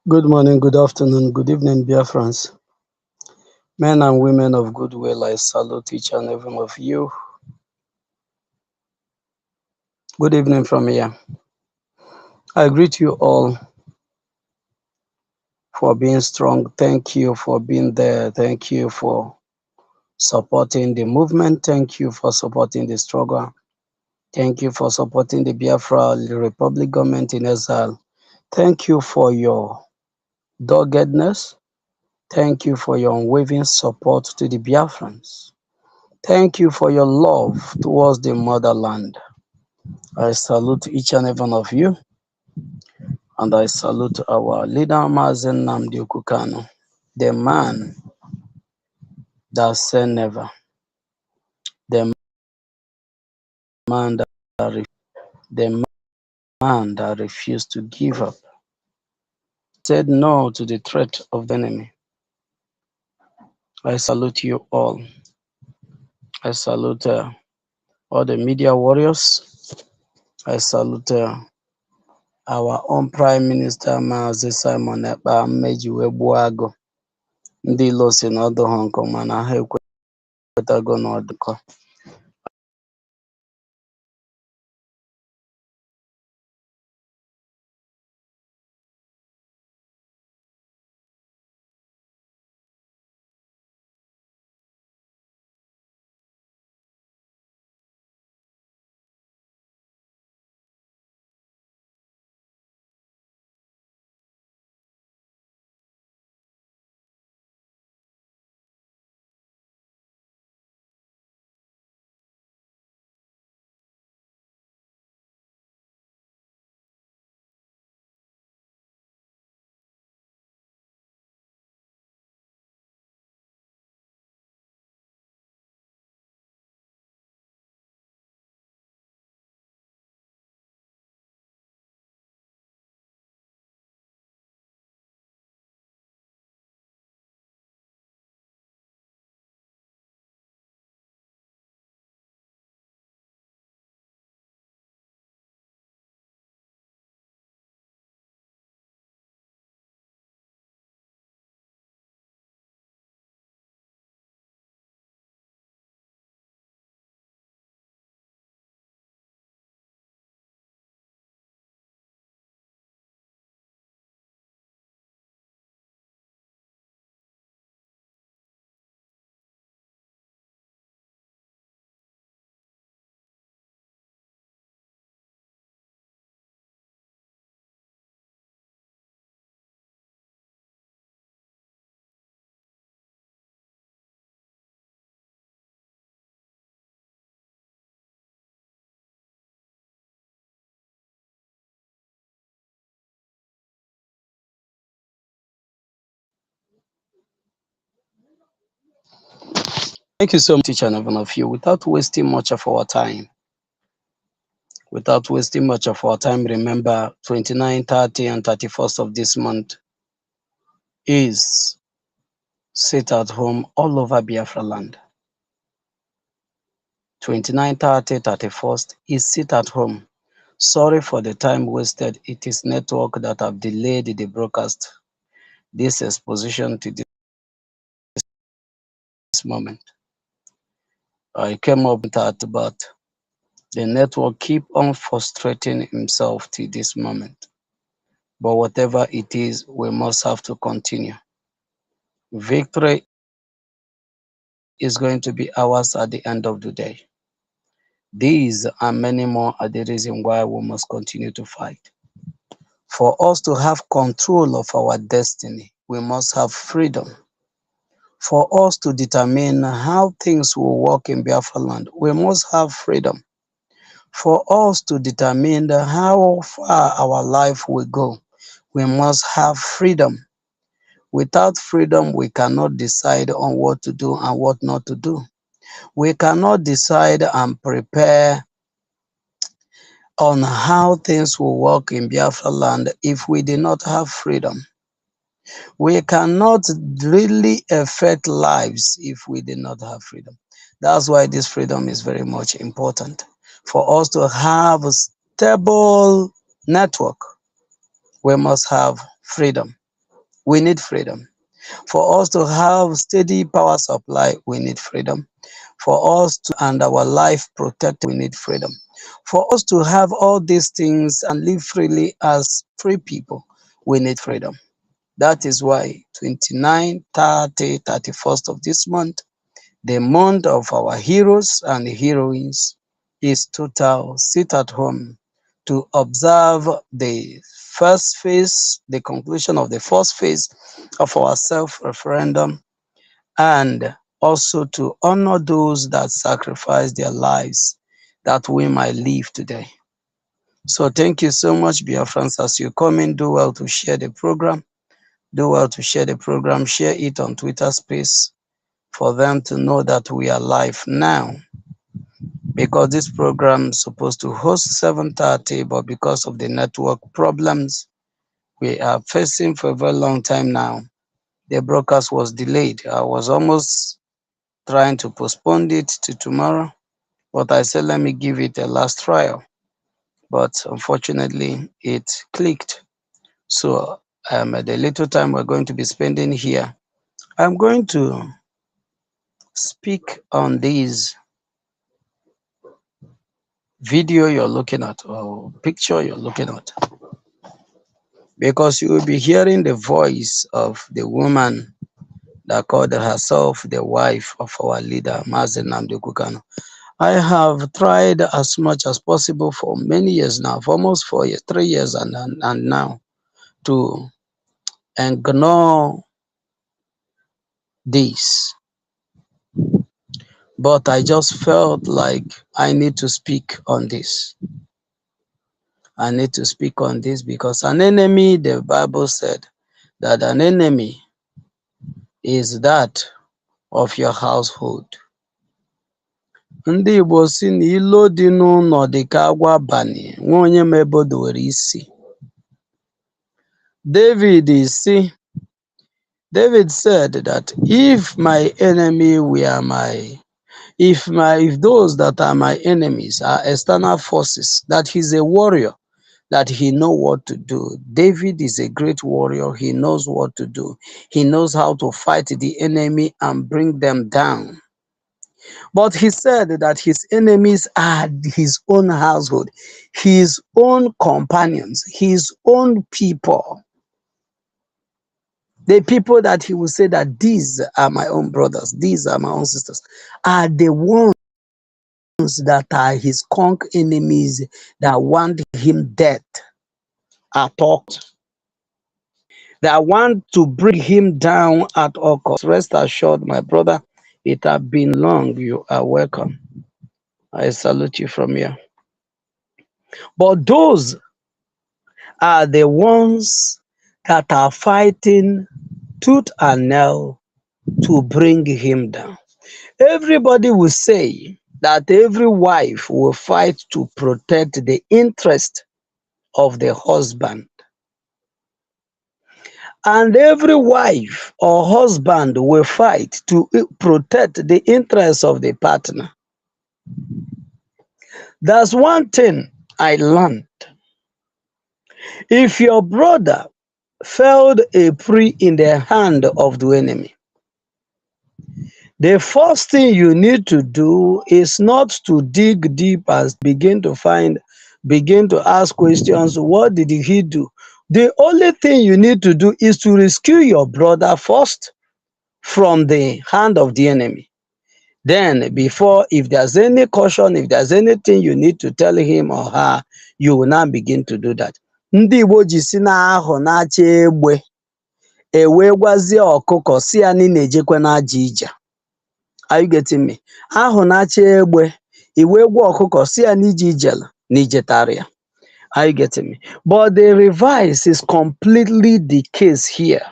Good morning, good afternoon, good evening, dear friends. Men and women of goodwill, I salute each and every one of you. Good evening from here. I greet you all for being strong. Thank you for being there. Thank you for supporting the movement. Thank you for supporting the struggle. Thank you for supporting the Biafra Republic government in exile. Thank you for your doggedness. Thank you for your unwavering support to the Biafrans. Thank you for your love towards the motherland. I salute each and every one of you, and I salute our leader, Mazen Namdi Kukano, the man that said never, the man the man that refused to give up, said no to the threat of the enemy. I salute you all. I salute all the media warriors. I salute our own Prime Minister, Mazi Simon Ekpa Mmeji Wegbuago. Ndị ilo si na ọdụ ha nkọ mana ha ekwetago n'ọdụkọ. Thank you so much, each and every one of you. Without wasting much of our time, remember 29, 30, and 31st of this month is sit at home all over Biafra land. 29, 30, 31st is sit at home. Sorry for the time wasted. It is network that have delayed the broadcast, this exposition to this moment. I came up with that, but the network keep on frustrating himself to this moment. But whatever it is, we must have to continue. Victory is going to be ours at the end of the day. These and many more are the reason why we must continue to fight. For us to have control of our destiny, we must have freedom. For us to determine how things will work in Biafra land, we must have freedom. For us to determine how far our life will go, we must have freedom. Without freedom, we cannot decide on what to do and what not to do. We cannot decide and prepare on how things will work in Biafra land if we do not have freedom. We cannot really affect lives if we do not have freedom. That's why this freedom is very much important. For us to have a stable network, we must have freedom. we need freedom. For us to have steady power supply, we need freedom. For us to and our life protected, we need freedom. For us to have all these things and live freely as free people, we need freedom. That is why 29, 30, 31st of this month, the month of our heroes and heroines, is total sit at home to observe the first phase, the conclusion of the first phase of our self-referendum, and also to honor those that sacrificed their lives that we might live today. So thank you so much, Biafrans. As you come in, do well to share the program. Do well to share the program. Share it on Twitter Space for them to know that we are live now. Because this program is supposed to host 7:30, but because of the network problems we are facing for a very long time now, the broadcast was delayed. I was almost trying to postpone it to tomorrow, but I said, let me give it a last trial. But unfortunately, it clicked. So the little time we're going to be spending here, I'm going to speak on this video you're looking at or picture you're looking at, because you will be hearing the voice of the woman that called herself the wife of our leader, Mazi Nnamdi Kanu. I have tried as much as possible for many years now, for almost 4 years, 3 years and now, to ignore this. But I just felt like I need to speak on this. I need to speak on this because an enemy, the Bible said that an enemy is that of your household. Ndị Igbo si na ilo dị n'ụlọ dị ka agwa abalị, nwa onye ma ebe o dowere isi. David said that if my enemy were if those that are my enemies are external forces, that he's a warrior, that he know what to do. David is a great warrior. He knows what to do. He knows how to fight the enemy and bring them down. But he said that his enemies are his own household, his own companions, his own people. The people that he will say that these are my own brothers, these are my own sisters, are the ones that are his conk enemies that want him dead at all costs. That want to bring him down at all costs. Rest assured, my brother, it has been long. You are welcome. I salute you from here. But those are the ones that are fighting tooth and nail to bring him down. Everybody will say that every wife will fight to protect the interest of the husband. And every wife or husband will fight to protect the interests of the partner. That's one thing I learned. If your brother fell a prey in the hand of the enemy, the first thing you need to do is not to dig deep and begin to ask questions. What did he do? The only thing you need to do is to rescue your brother first from the hand of the enemy. Then, before, if there's any caution, if there's anything you need to tell him or her, you will now begin to do that. Ndị Igbo ji si n'ahụ na-acha egbe ewe gwazie ọkụkọ si ya na na-ejekwe n'aja ije. Are you getting me? Ahụ na-acha egbe iwe gwa ọkụkọ si ya n'ije ijela na ijetarịa. Are you getting me? But the reverse is completely the case here.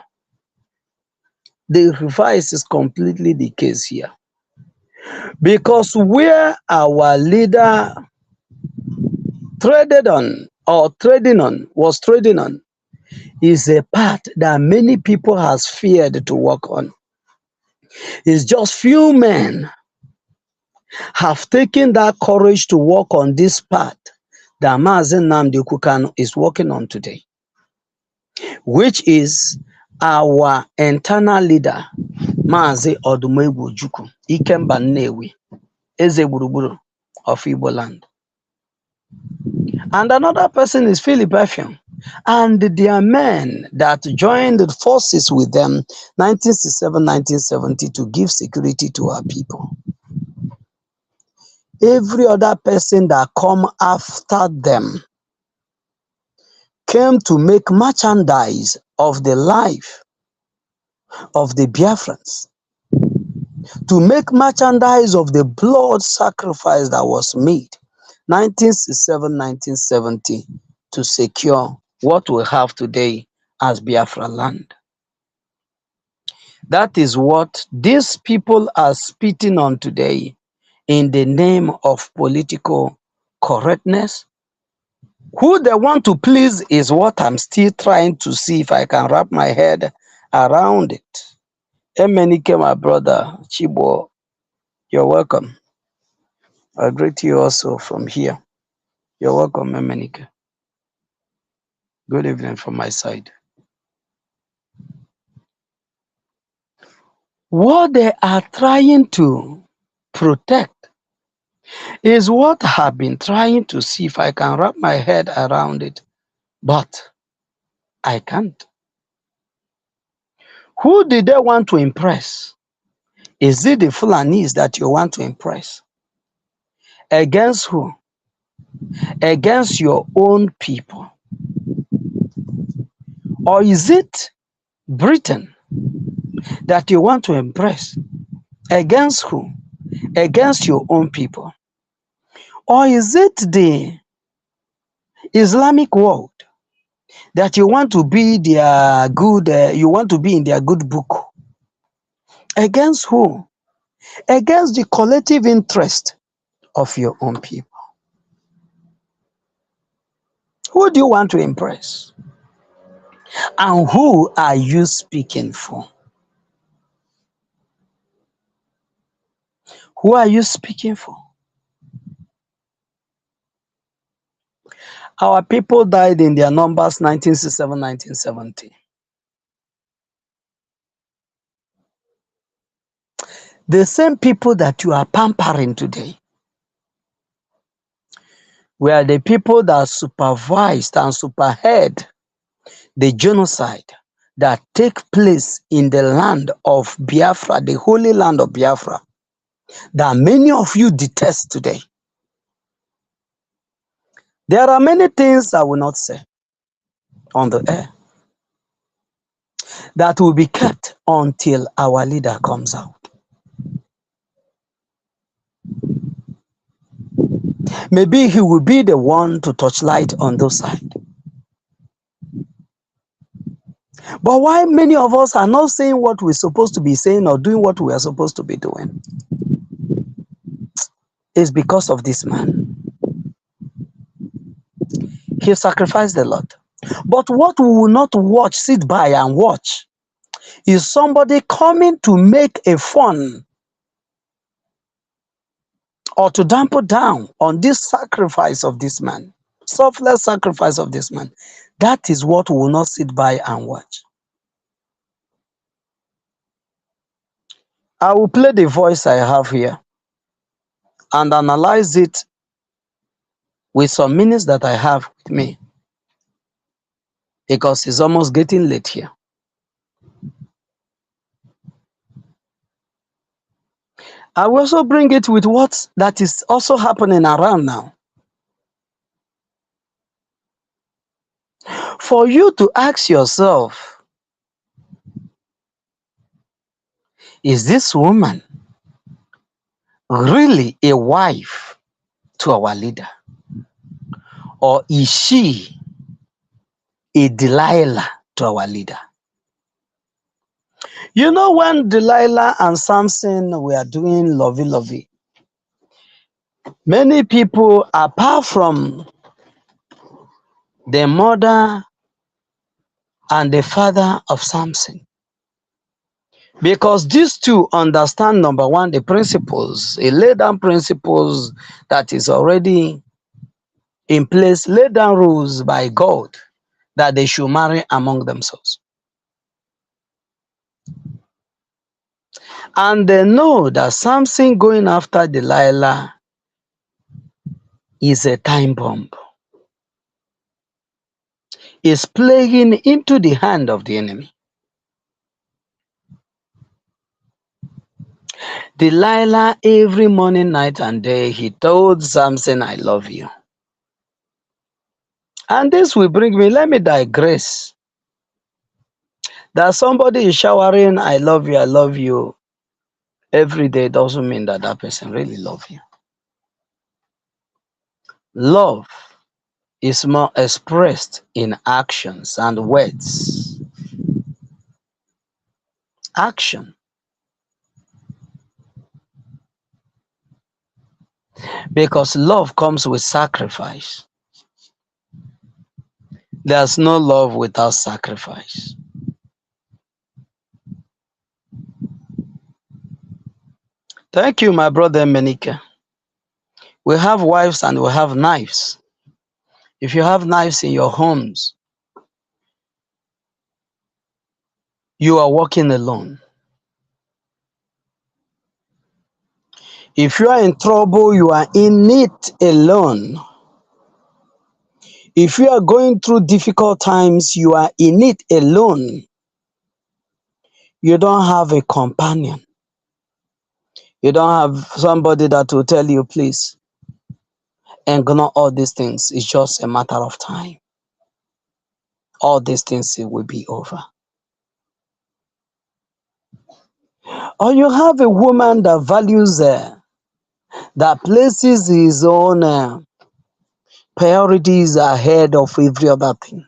The reverse is completely the case here. Because where our leader was trading on is a path that many people has feared to walk on. It's just few men have taken that courage to walk on this path that Mazi Nnamdi Kanu is walking on today, which is our internal leader, Mazi Odumegwu Ojukwu, Ikemba Nnewi, Eze Gburugburu of Igbo land. And another person is Philip Effiong. And their men that joined the forces with them 1967-1970 to give security to our people. Every other person that come after them came to make merchandise of the life of the Biafrans, to make merchandise of the blood sacrifice that was made 1967-1970 to secure what we have today as Biafra land. That is what these people are spitting on today in the name of political correctness. Who they want to please is what I'm still trying to see if I can wrap my head around it. Emenike, my brother, Chibo, you're welcome. I greet you also from here. You're welcome, Emenike. Good evening from my side. What they are trying to protect is what I have been trying to see if I can wrap my head around it, but I can't. Who did they want to impress? Is it the Fulanis that you want to impress? Against who? Against your own people? Or is it Britain that you want to impress? Against who? Against your own people? Or is it the Islamic world that you want to be their good, you want to be in their good book? Against who? Against the collective interest of your own people. Who do you want to impress? And who are you speaking for? Who are you speaking for? Our people died in their numbers 1967, 1970. The same people that you are pampering today were the people that supervised and superhead the genocide that take place in the land of Biafra, the holy land of Biafra, that many of you detest today. There are many things I will not say on the air that will be kept until our leader comes out. Maybe he will be the one to touch light on those sides. But why many of us are not saying what we're supposed to be saying or doing what we are supposed to be doing is because of this man. He sacrificed a lot. But what we will not watch, sit by and watch, is somebody coming to make a fun or to dampen down on this sacrifice of this man, selfless sacrifice of this man. That is what we will not sit by and watch. I will play the voice I have here and analyze it with some minutes that I have with me, because it's almost getting late here. I will also bring it with what that is also happening around now. For you to ask yourself, is this woman really a wife to our leader? Or is she a Delilah to our leader? You know, when Delilah and Samson were doing lovey-lovey, many people, apart from the mother and the father of Samson, because these two understand, number one, the principles, a laid down principles that is already in place, laid down rules by God that they should marry among themselves. And they know that Samson going after Delilah is a time bomb. Is playing into the hand of the enemy. Delilah, every morning, night, and day, he told Samson, I love you. And this will bring me, let me digress. That somebody is showering, I love you, every day doesn't mean that that person really loves you. Love is more expressed in actions and words. Action. Because love comes with sacrifice. There's no love without sacrifice. Thank you, my brother Menike. We have wives and we have knives. If you have knives in your homes, you are walking alone. If you are in trouble, you are in it alone. If you are going through difficult times, you are in it alone. You don't have a companion. You don't have somebody that will tell you, please, ignore all these things. It's just a matter of time. All these things will be over. Or you have a woman that values, that places his own priorities ahead of every other thing.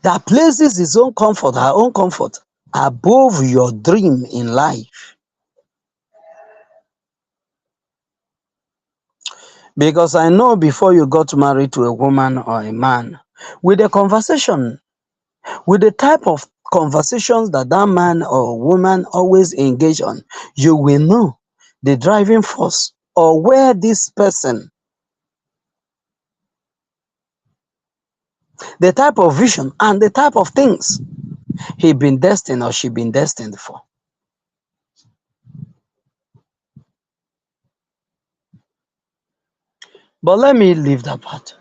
That places his own comfort, her own comfort, above your dream in life. Because I know before you got married to a woman or a man, with the conversation, with the type of conversations that that man or woman always engage on, you will know the driving force or where this person, the type of vision and the type of things he been destined or she been destined for. But let me leave that part.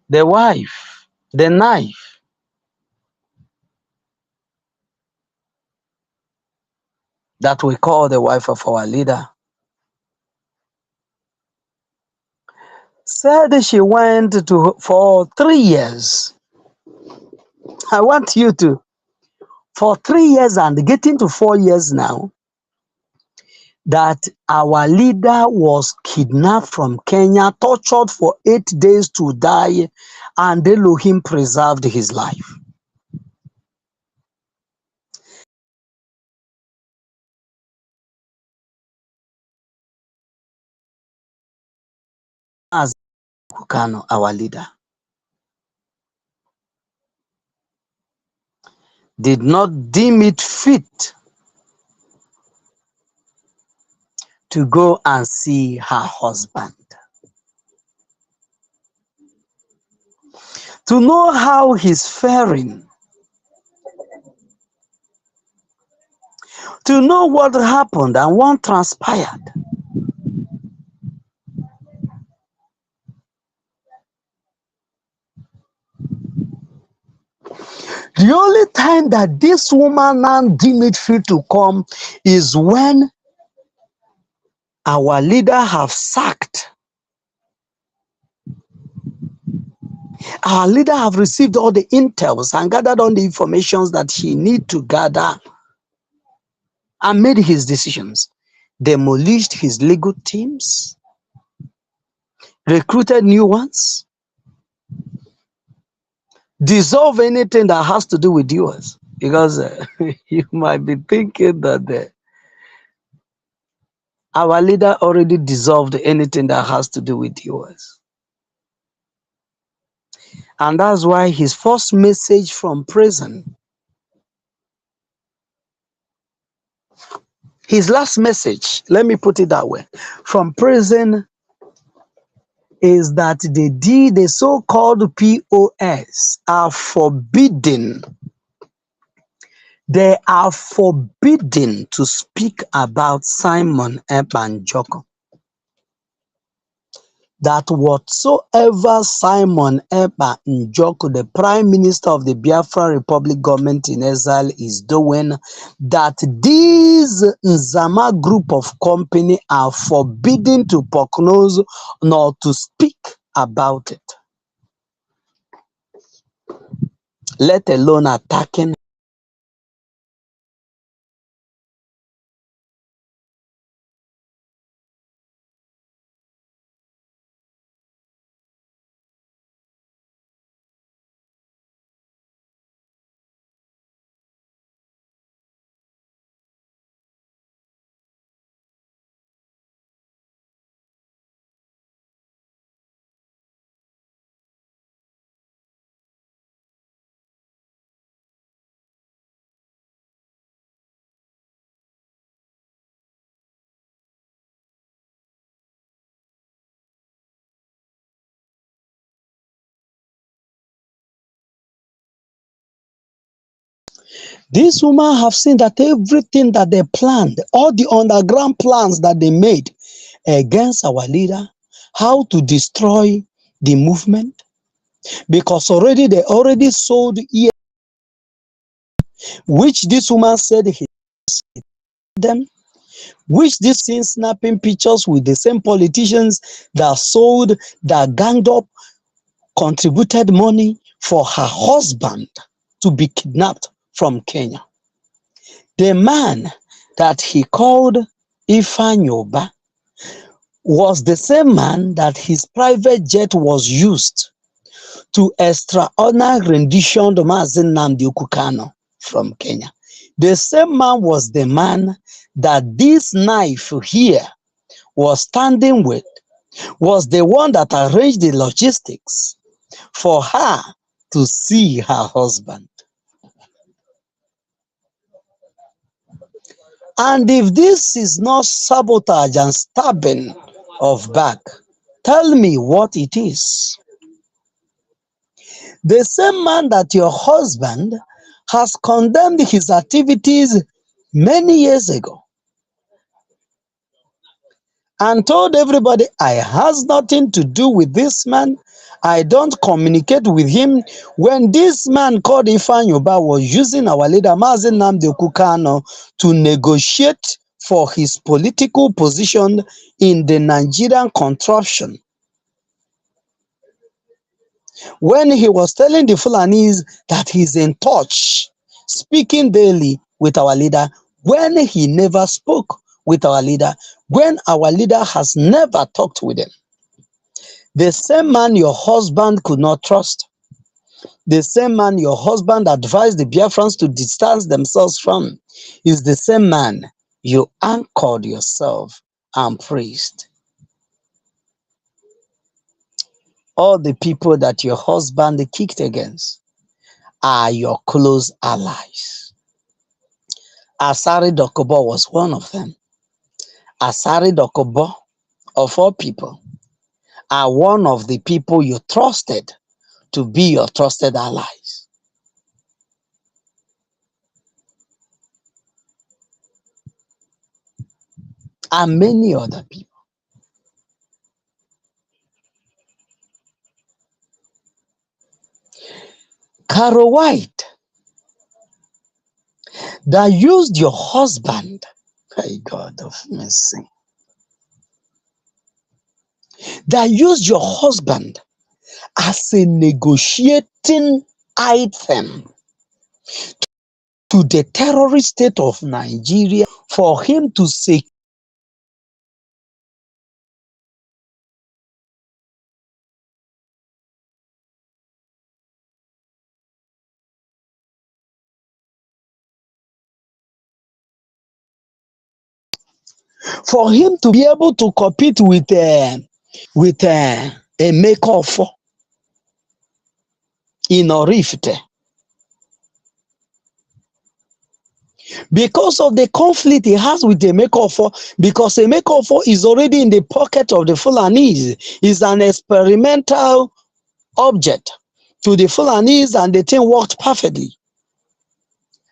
The wife, the knife, that we call the wife of our leader, said she went to for 3 years. I want you to, for 3 years and getting to 4 years now, that our leader was kidnapped from Kenya, tortured for 8 days to die, and Elohim preserved his life. As Kukano, our leader, did not deem it fit to go and see her husband, to know how he's faring, to know what happened and what transpired. The only time that this woman now deemed it fit to come is when our leader have sacked. Our leader have received all the intels and gathered all the informations that he need to gather and made his decisions. Demolished his legal teams, recruited new ones, dissolve anything that has to do with yours. Because you might be thinking that our leader already dissolved anything that has to do with yours. And that's why his first message from prison, his last message, let me put it that way, from prison is that the so-called POS are forbidden. They are forbidden to speak about Simon Ekpa Njoku. That whatsoever Simon Ekpa Njoku, the Prime Minister of the Biafra Republic government in exile, is doing, that these Nzama group of company are forbidden to prognose nor to speak about it, let alone attacking. This woman have seen that everything that they planned, all the underground plans that they made against our leader, how to destroy the movement, because already they already sold ear, which this woman said he them, which this seen snapping pictures with the same politicians that sold, that ganged up, contributed money for her husband to be kidnapped from Kenya. The man that he called Ifeanyi Ubah was the same man that his private jet was used to extraordinary rendition the Mazi Nnamdi Kanu from Kenya. The same man was the man that this knife here was standing with, was the one that arranged the logistics for her to see her husband. And if this is not sabotage and stabbing of back, tell me what it is. The same man that your husband has condemned his activities many years ago and told everybody, I has nothing to do with this man. I don't communicate with him. When this man called Ifeanyi Ubah was using our leader Mazi Nnamdi Kanu to negotiate for his political position in the Nigerian contraption, when he was telling the Fulanis that he's in touch, speaking daily with our leader, when he never spoke with our leader, when our leader has never talked with him. The same man your husband could not trust, the same man your husband advised the Biafrans to distance themselves from, is the same man you anchored yourself and praised. All the people that your husband kicked against are your close allies. Asari Dokubo was one of them. Asari Dokubo, of all people, are one of the people you trusted to be your trusted allies. And many other people. Caro White, that used your husband, my God of mercy, that used your husband as a negotiating item to the terrorist state of Nigeria for him to say, for him to be able to compete with a makeoff in Orifite. Because of the conflict he has with Emekofor, because Emekofor is already in the pocket of the Fulanese, is an experimental object to the Fulanese, and the thing worked perfectly.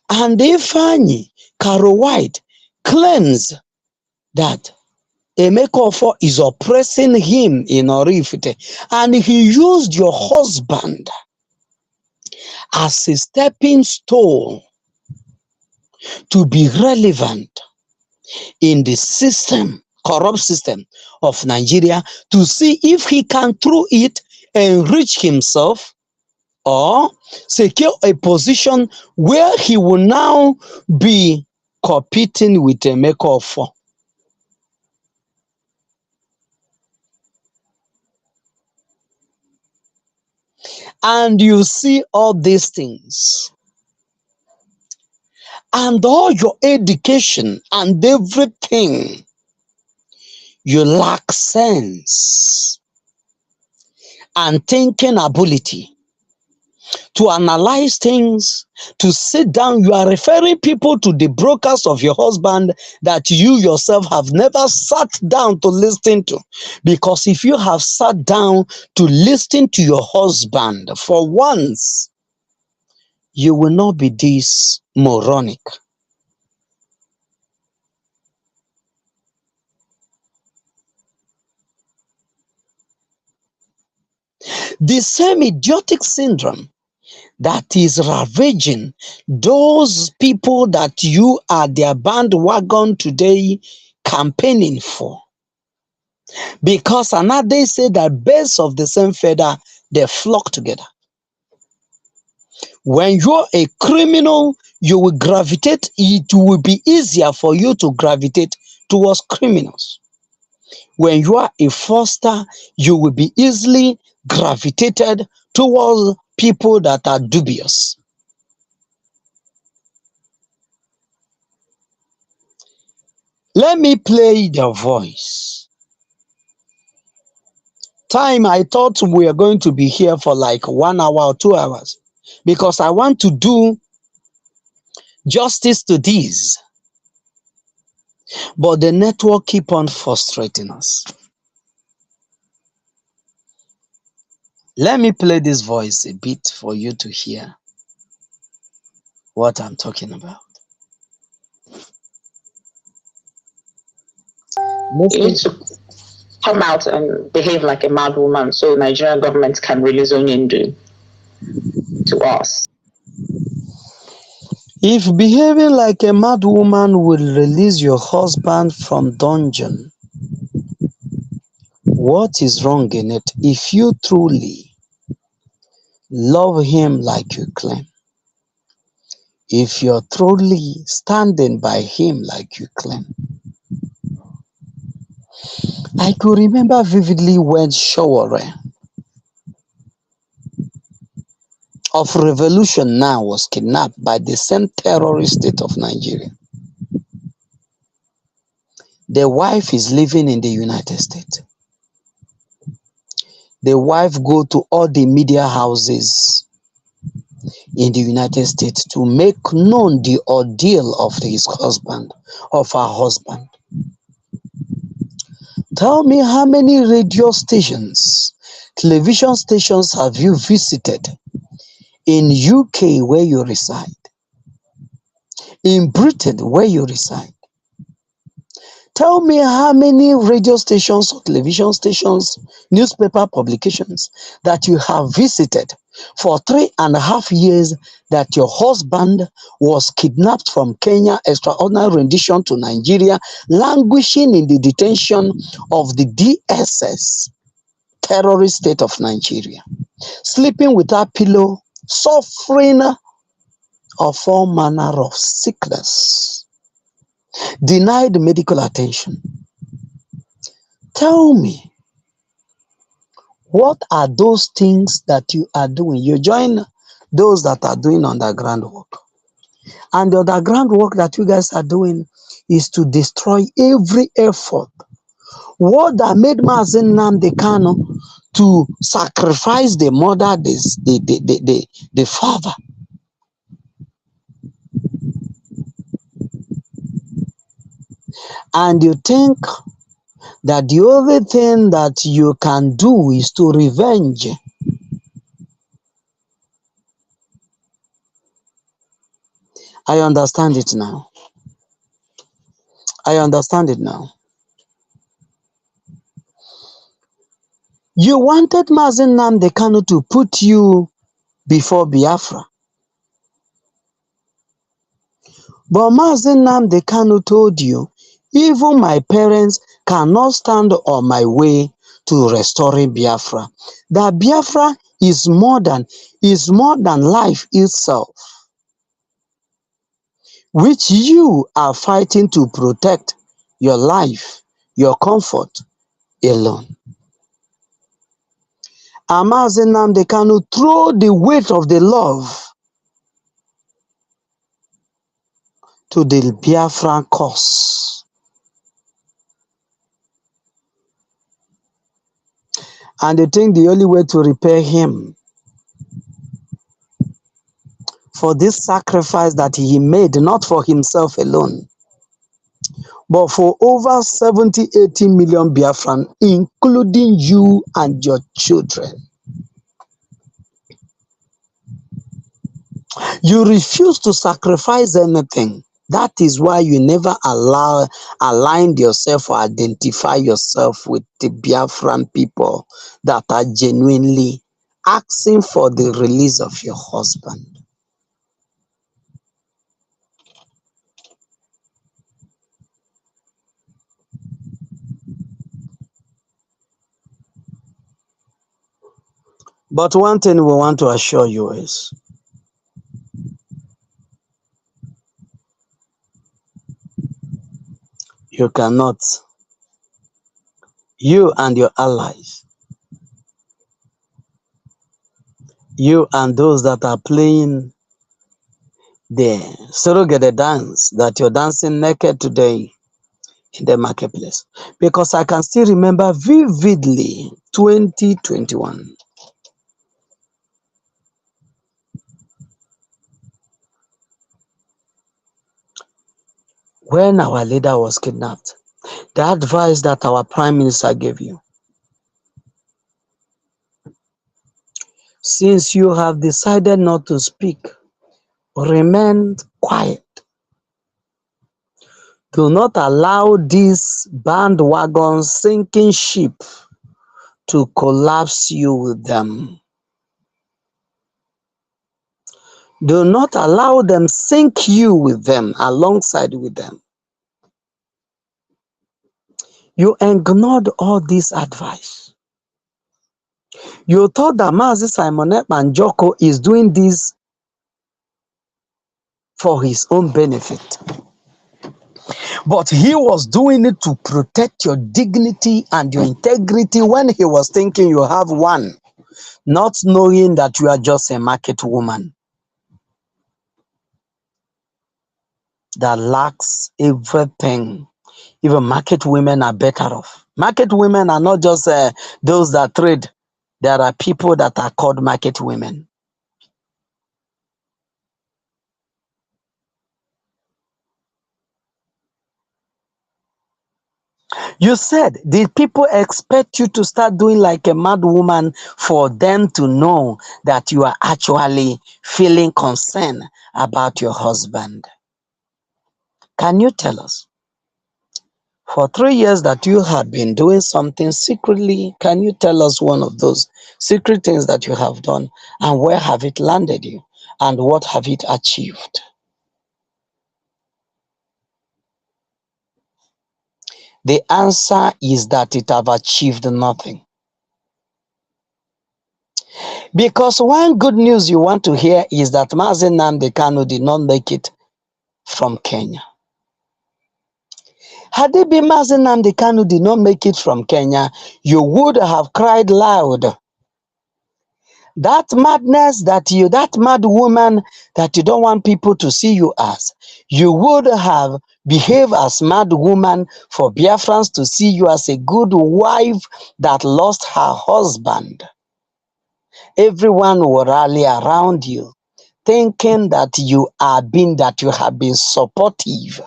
And Ifeanyi Caro White claims that Emekofor is oppressing him in Oraifite, and he used your husband as a stepping stone to be relevant in the system, corrupt system of Nigeria, to see if he can through it enrich himself or secure a position where he will now be competing with Emekofor. And you see all these things, and all your education and everything, you lack sense and thinking ability to analyze things, to sit down. You are referring people to the brokers of your husband that you yourself have never sat down to listen to. Because if you have sat down to listen to your husband for once, you will not be this moronic. The same idiotic syndrome that is ravaging those people that you are their bandwagon today campaigning for. Because another say that birds of the same feather, they flock together. When you're a criminal, you will gravitate, it will be easier for you to gravitate towards criminals. When you are a foster, you will be easily gravitated towards people that are dubious. Let me play the voice. Time, I thought we were going to be here for like 1 hour or 2 hours, because I want to do justice to these. But the network keep on frustrating us. Let me play this voice a bit for you to hear what I'm talking about. You need to come out and behave like a mad woman so Nigerian government can release Onyendu to us. If behaving like a mad woman will release your husband from dungeon, what is wrong in it? If you truly love him like you claim, if you're truly standing by him like you claim. I could remember vividly when Sowore of Revolution Now was kidnapped by the same terrorist state of Nigeria. The wife is living in the United States. The wife go to all the media houses in the United States to make known the ordeal of his husband, of her husband. Tell me, how many radio stations, television stations have you visited in UK where you reside, in Britain where you reside? Tell me how many radio stations or television stations, newspaper publications that you have visited for 3.5 years that your husband was kidnapped from Kenya, extraordinary rendition to Nigeria, languishing in the detention of the DSS, terrorist state of Nigeria, sleeping without pillow, suffering of all manner of sickness, denied medical attention. Tell me, what are those things that you are doing? You join those that are doing underground work. And the underground work that you guys are doing is to destroy every effort. What that made Mazen Nnamdi Kanu to sacrifice the mother, the father. and you think that the only thing that you can do is to revenge. I understand it now. I understand it now. You wanted Mazi Nnamdi Kanu to put you before Biafra. But Mazi Nnamdi Kanu told you, even my parents cannot stand on my way to restoring Biafra. That Biafra is more than life itself, which you are fighting to protect your life, your comfort alone. And Mazi Nnamdi Kanu throw the weight of the love to the Biafran cause. And they think the only way to repay him for this sacrifice that he made, not for himself alone, but for over 70, 80 million Biafran, including you and your children. You refuse to sacrifice anything. That is why you never aligned yourself or identify yourself with the Biafran people that are genuinely asking for the release of your husband. But one thing we want to assure you is, you cannot, you and your allies, you and those that are playing the surrogate dance that you're dancing naked today in the marketplace. Because I can still remember vividly 2021. When our leader was kidnapped, the advice that our prime minister gave you, since you have decided not to speak, remain quiet. Do not allow this bandwagon sinking ship to collapse you with them. Do not allow them sink you with them, alongside with them. You ignored all this advice. You thought that Mazi Simon Ekpa Njoku is doing this for his own benefit. But he was doing it to protect your dignity and your integrity when he was thinking you have one, not knowing that you are just a market woman that lacks everything. Even market women are better off. Market women are not just those that trade. There are people that are called market women. You said, did people expect you to start doing like a mad woman for them to know that you are actually feeling concern about your husband? Can you tell us? For 3 years that you had been doing something secretly, can you tell us one of those secret things that you have done, and where have it landed you, and what have it achieved? The answer is that it have achieved nothing. Because one good news you want to hear is that Mazi Nnamdi Kanu did not make it from Kenya. Had it been Mazi Nnamdi Kanu did not make it from Kenya, you would have cried loud. That madness that mad woman that you don't want people to see you as, you would have behaved as mad woman for Biafrans to see you as a good wife that lost her husband. Everyone will rally around you, thinking that you have been supportive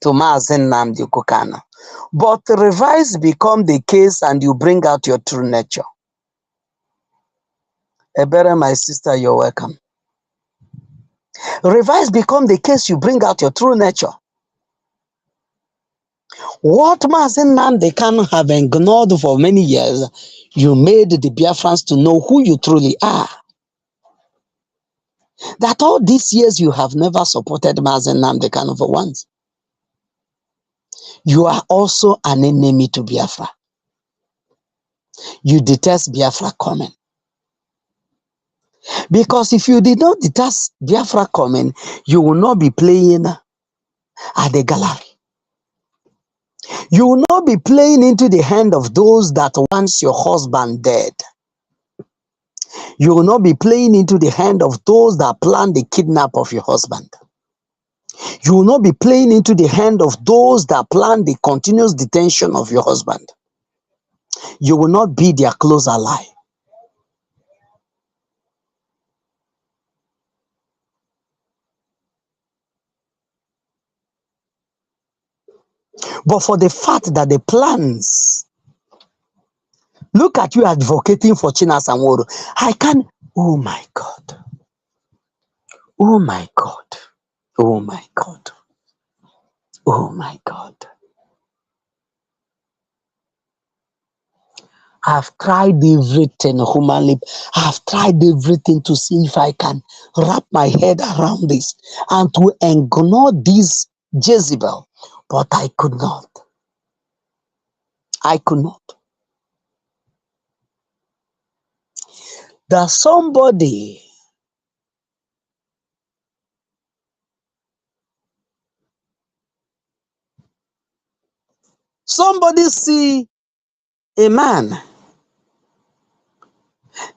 to Mazen Nnamdi Kanu. But revise become the case and you bring out your true nature. Ebere, my sister, you're welcome. Revise become the case, you bring out your true nature. What Mazen Nnamdi Kanu have ignored for many years, you made the Biafrans to know who you truly are. That all these years you have never supported Mazen Nnamdi Kanu for once. You are also an enemy to Biafra. You detest Biafra coming. Because if you did not detest Biafra coming, you will not be playing at the gallery. You will not be playing into the hand of those that wants your husband dead. You will not be playing into the hand of those that plan the kidnap of your husband. You will not be playing into the hand of those that plan the continuous detention of your husband. You will not be their close ally. But for the fact that the plans, look at you advocating for Chinasa Nwodo. I can't, oh my God. Oh my God. Oh my God. Oh my God. I've tried everything humanly. I've tried everything to see if I can wrap my head around this and to ignore this Jezebel. But I could not. I could not. There's somebody see a man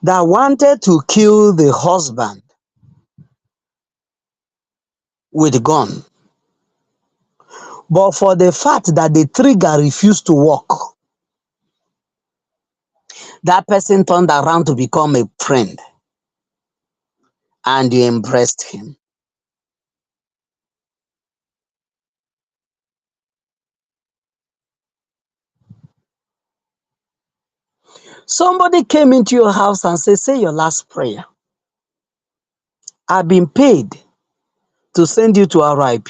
that wanted to kill the husband with a gun. But for the fact that the trigger refused to work, that person turned around to become a friend and you embraced him. Somebody came into your house and said, say your last prayer. I've been paid to send you to RIP.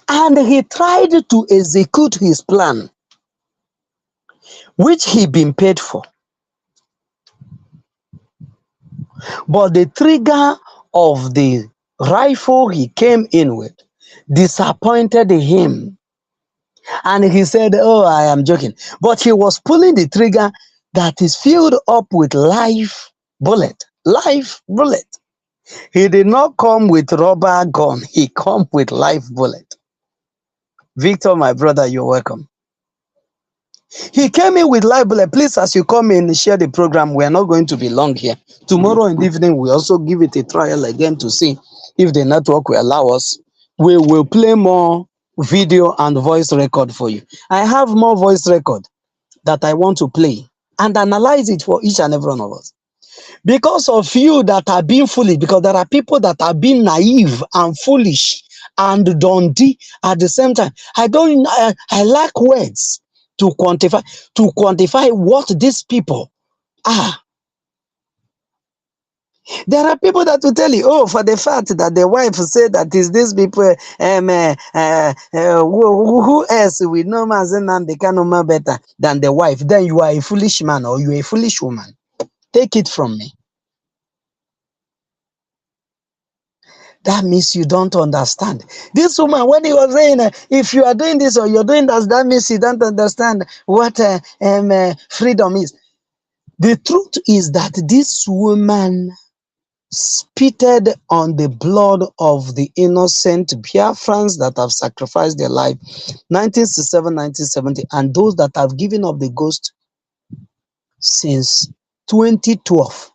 And he tried to execute his plan, which he been paid for. But the trigger of the rifle he came in with disappointed him. And he said, oh, I am joking. But he was pulling the trigger that is filled up with live bullet. Live bullet. He did not come with rubber gun. He come with live bullet. Victor, my brother, you're welcome. He came in with live bullet. Please, as you come in, share the program. We are not going to be long here. Tomorrow in the evening, we also give it a trial again to see if the network will allow us. We will play more video and voice record for you. I have more voice record that I want to play and analyze it for each and every one of us. Because of you that are being foolish, because there are people that are being naive and foolish and dundee at the same time. I lack words to quantify what these people are. There are people that will tell you, oh, for the fact that the wife said that is these people, who else we know Mazen Nnamdi Kanu better than the wife, then you are a foolish man or you are a foolish woman. Take it from me. That means you don't understand. This woman, when he was saying, if you are doing this or you're doing that means you don't understand what freedom is. The truth is that this woman spitted on the blood of the innocent Biafrans that have sacrificed their life 1967, 1970, and those that have given up the ghost since 2012.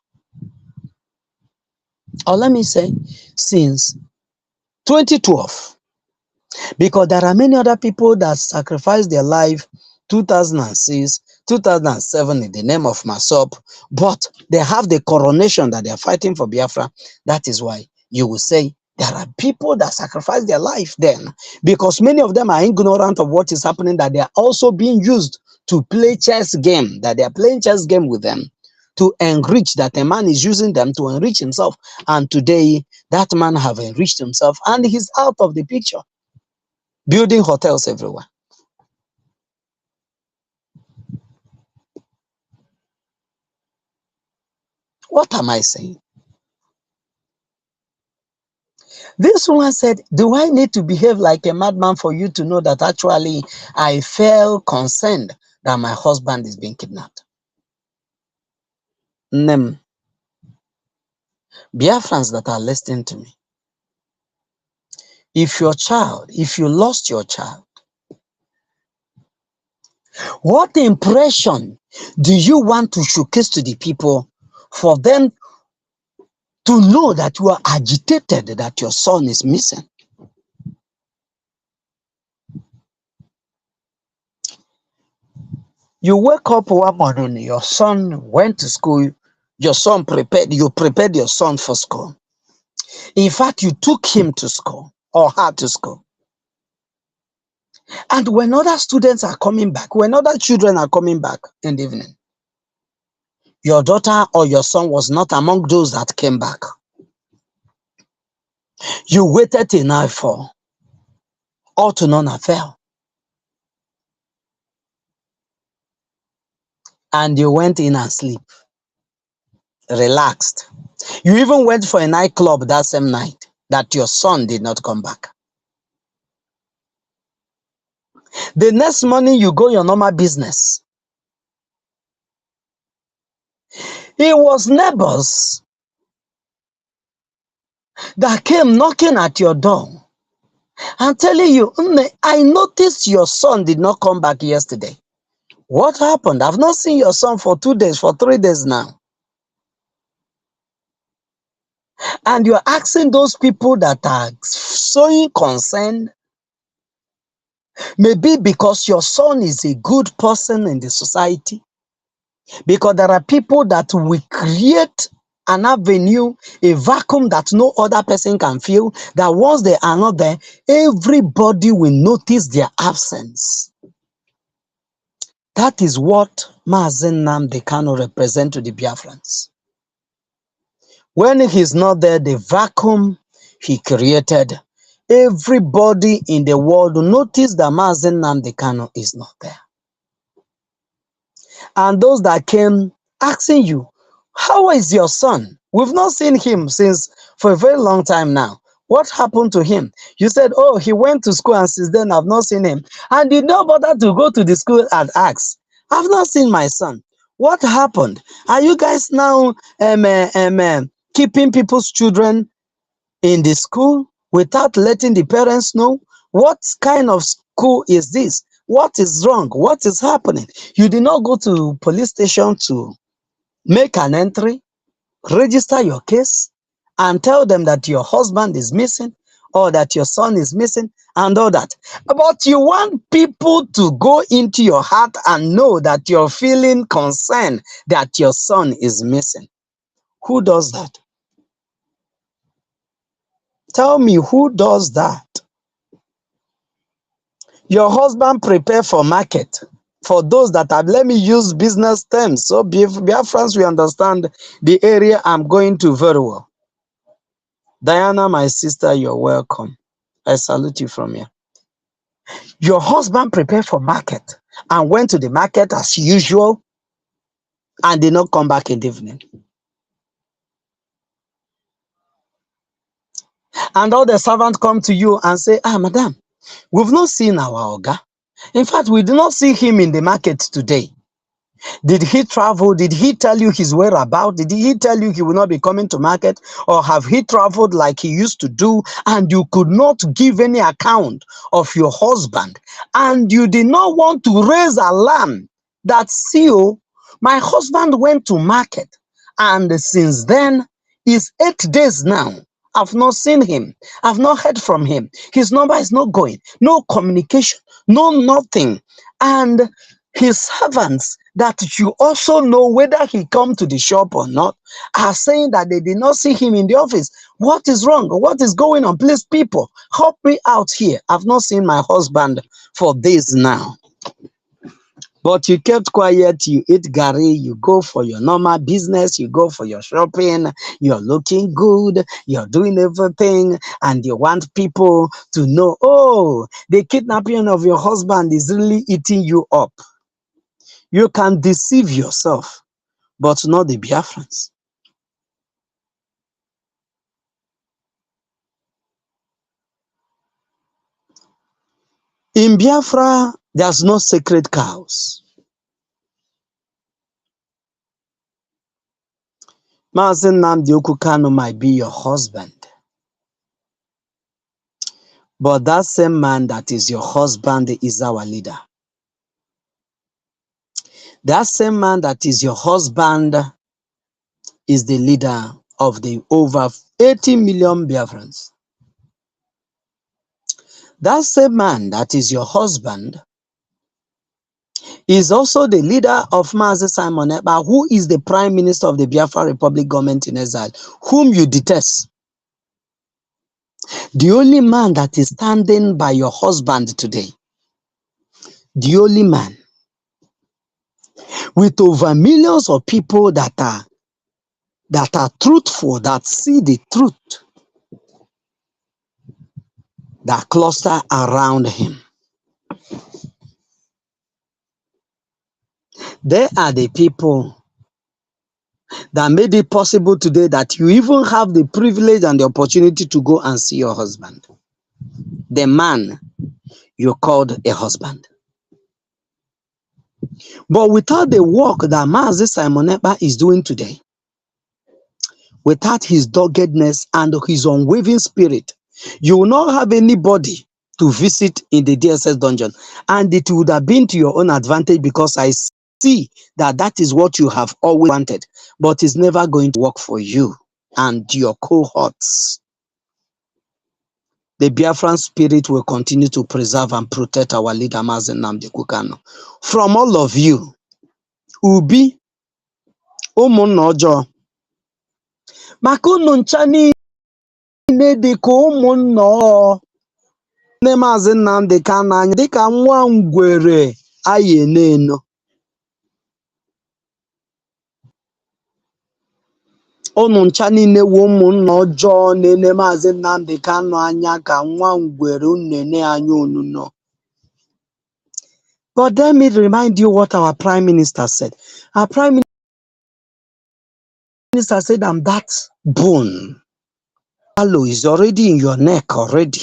Or let me say, since 2012. Because there are many other people that sacrificed their life 2006, 2007 in the name of Masop, but they have the coronation that they are fighting for Biafra. That is why you will say There are people that sacrifice their life then because many of them are ignorant of what is happening, that they are also being used to play chess game, that they are playing chess game with them to enrich, that a man is using them to enrich himself. And today that man have enriched himself and he's out of the picture, building hotels everywhere. What am I saying? This one said, do I need to behave like a madman for you to know that actually I feel concerned that my husband is being kidnapped? Nem. Biafrans that are listening to me, if you lost your child, what impression do you want to showcase to the people for them to know that you are agitated that your son is missing? You wake up one morning, your son went to school, you prepared your son for school. In fact, you took him to school or her to school. And when other students are coming back, when other children are coming back in the evening, your daughter or your son was not among those that came back. You waited till nightfall, all to none avail. And you went in and sleep, relaxed. You even went for a nightclub that same night that your son did not come back. The next morning, you go your normal business. It was neighbors that came knocking at your door and telling you, I noticed your son did not come back yesterday. What happened? I've not seen your son for 2 days, for 3 days now. And you're asking those people that are showing concern, maybe because your son is a good person in the society, because there are people that will create an avenue, a vacuum that no other person can fill, that once they are not there, everybody will notice their absence. That is what Mazen Nnamdi Kanu represent to the Biafrans. When he's not there, the vacuum he created, everybody in the world will notice that Mazen Nnamdi Kanu is not there. And those that came asking you, how is your son? We've not seen him for a very long time now. What happened to him? You said, oh, he went to school and since then I've not seen him. And did not bother to go to the school and ask, I've not seen my son. What happened? Are you guys now keeping people's children in the school without letting the parents know? What kind of school is this? What is wrong? What is happening? You did not go to police station to make an entry, register your case, and tell them that your husband is missing or that your son is missing and all that. But you want people to go into your heart and know that you're feeling concerned that your son is missing. Who does that? Tell me, who does that? Your husband prepare for market. For those that have, let me use business terms. So Biafrans, we understand the area I'm going to very well. Diana, my sister, you're welcome. I salute you from here. Your husband prepared for market and went to the market as usual and did not come back in the evening. And all the servants come to you and say, madam, we've not seen our Oga. In fact, we do not see him in the market today. Did he travel? Did he tell you his whereabouts? Did he tell you he will not be coming to market? Or have he traveled like he used to do and you could not give any account of your husband? And you did not want to raise alarm that, see, my husband went to market and since then, it's 8 days now. I've not seen him. I've not heard from him. His number is not going. No communication. No nothing. And his servants that you also know whether he come to the shop or not are saying that they did not see him in the office. What is wrong? What is going on? Please, people, help me out here. I've not seen my husband for days now. But you kept quiet, you eat gari, you go for your normal business, you go for your shopping, you're looking good, you're doing everything, and you want people to know, oh, the kidnapping of your husband is really eating you up. You can deceive yourself, but not the Biafrans. In Biafra, there's no sacred cows. Mazi Nnamdi Kanu might be your husband, but that same man that is your husband is our leader. That same man that is your husband is the leader of the over 80 million Biafrans. That same man that is your husband is also the leader of Mazi Simon Ekpa, who is the Prime Minister of the Biafra Republic government in exile, whom you detest. The only man that is standing by your husband today, the only man, with over millions of people that are truthful, that see the truth, that cluster around him. They are the people that made it possible today that you even have the privilege and the opportunity to go and see your husband. The man you called a husband. But without the work that Mazi Simon Ekpa is doing today, without his doggedness and his unwavering spirit, you will not have anybody to visit in the DSS dungeon. And it would have been to your own advantage, because I see that that is what you have always wanted, but it's never going to work for you and your cohorts. The Biafran spirit will continue to preserve and protect our leader Mazi Nnamdi Kanu from all of you. Ubi, ụmụnna ọjọọ, maka unu ncha niile dị ka ụmụnna ọjọọ. Nne Mazi Nnamdi Kanu anya dịka nwa ngwere anyị na-eno. Unu ncha niile wu ụmụnna ọjọọ na-ene Mazi Nnamdi Kanu anya ka nwa ngwere unene anya onuno. But let me remind you what our Prime Minister said. Our Prime Minister said, that bone swallow is already in your neck already.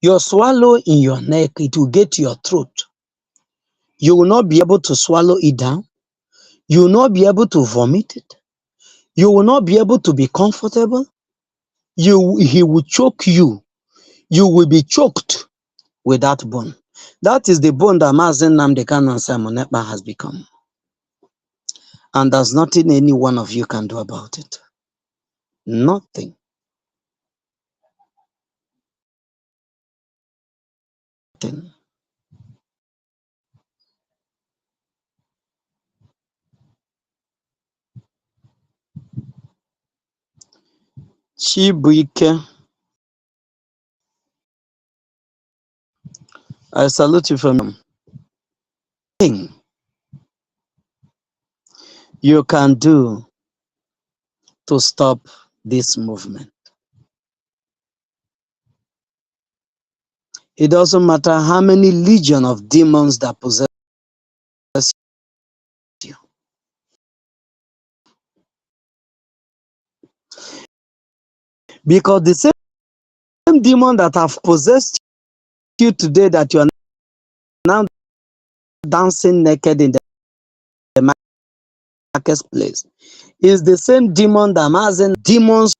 Your swallow in your neck, it will get to your throat. You will not be able to swallow it down. You will not be able to vomit it. You will not be able to be comfortable. He will choke you. You will be choked with that bone. That is the bone that Mazi Nnamdi Kanu and Simon Ekpa has become. And there's nothing any one of you can do about it. Nothing. Chibuike, I salute you from nothing you can do to stop this movement. It doesn't matter how many legion of demons that possess you. Because the same demon that have possessed you today, that you are now dancing naked in the marketplace, is the same demon that Mazi demons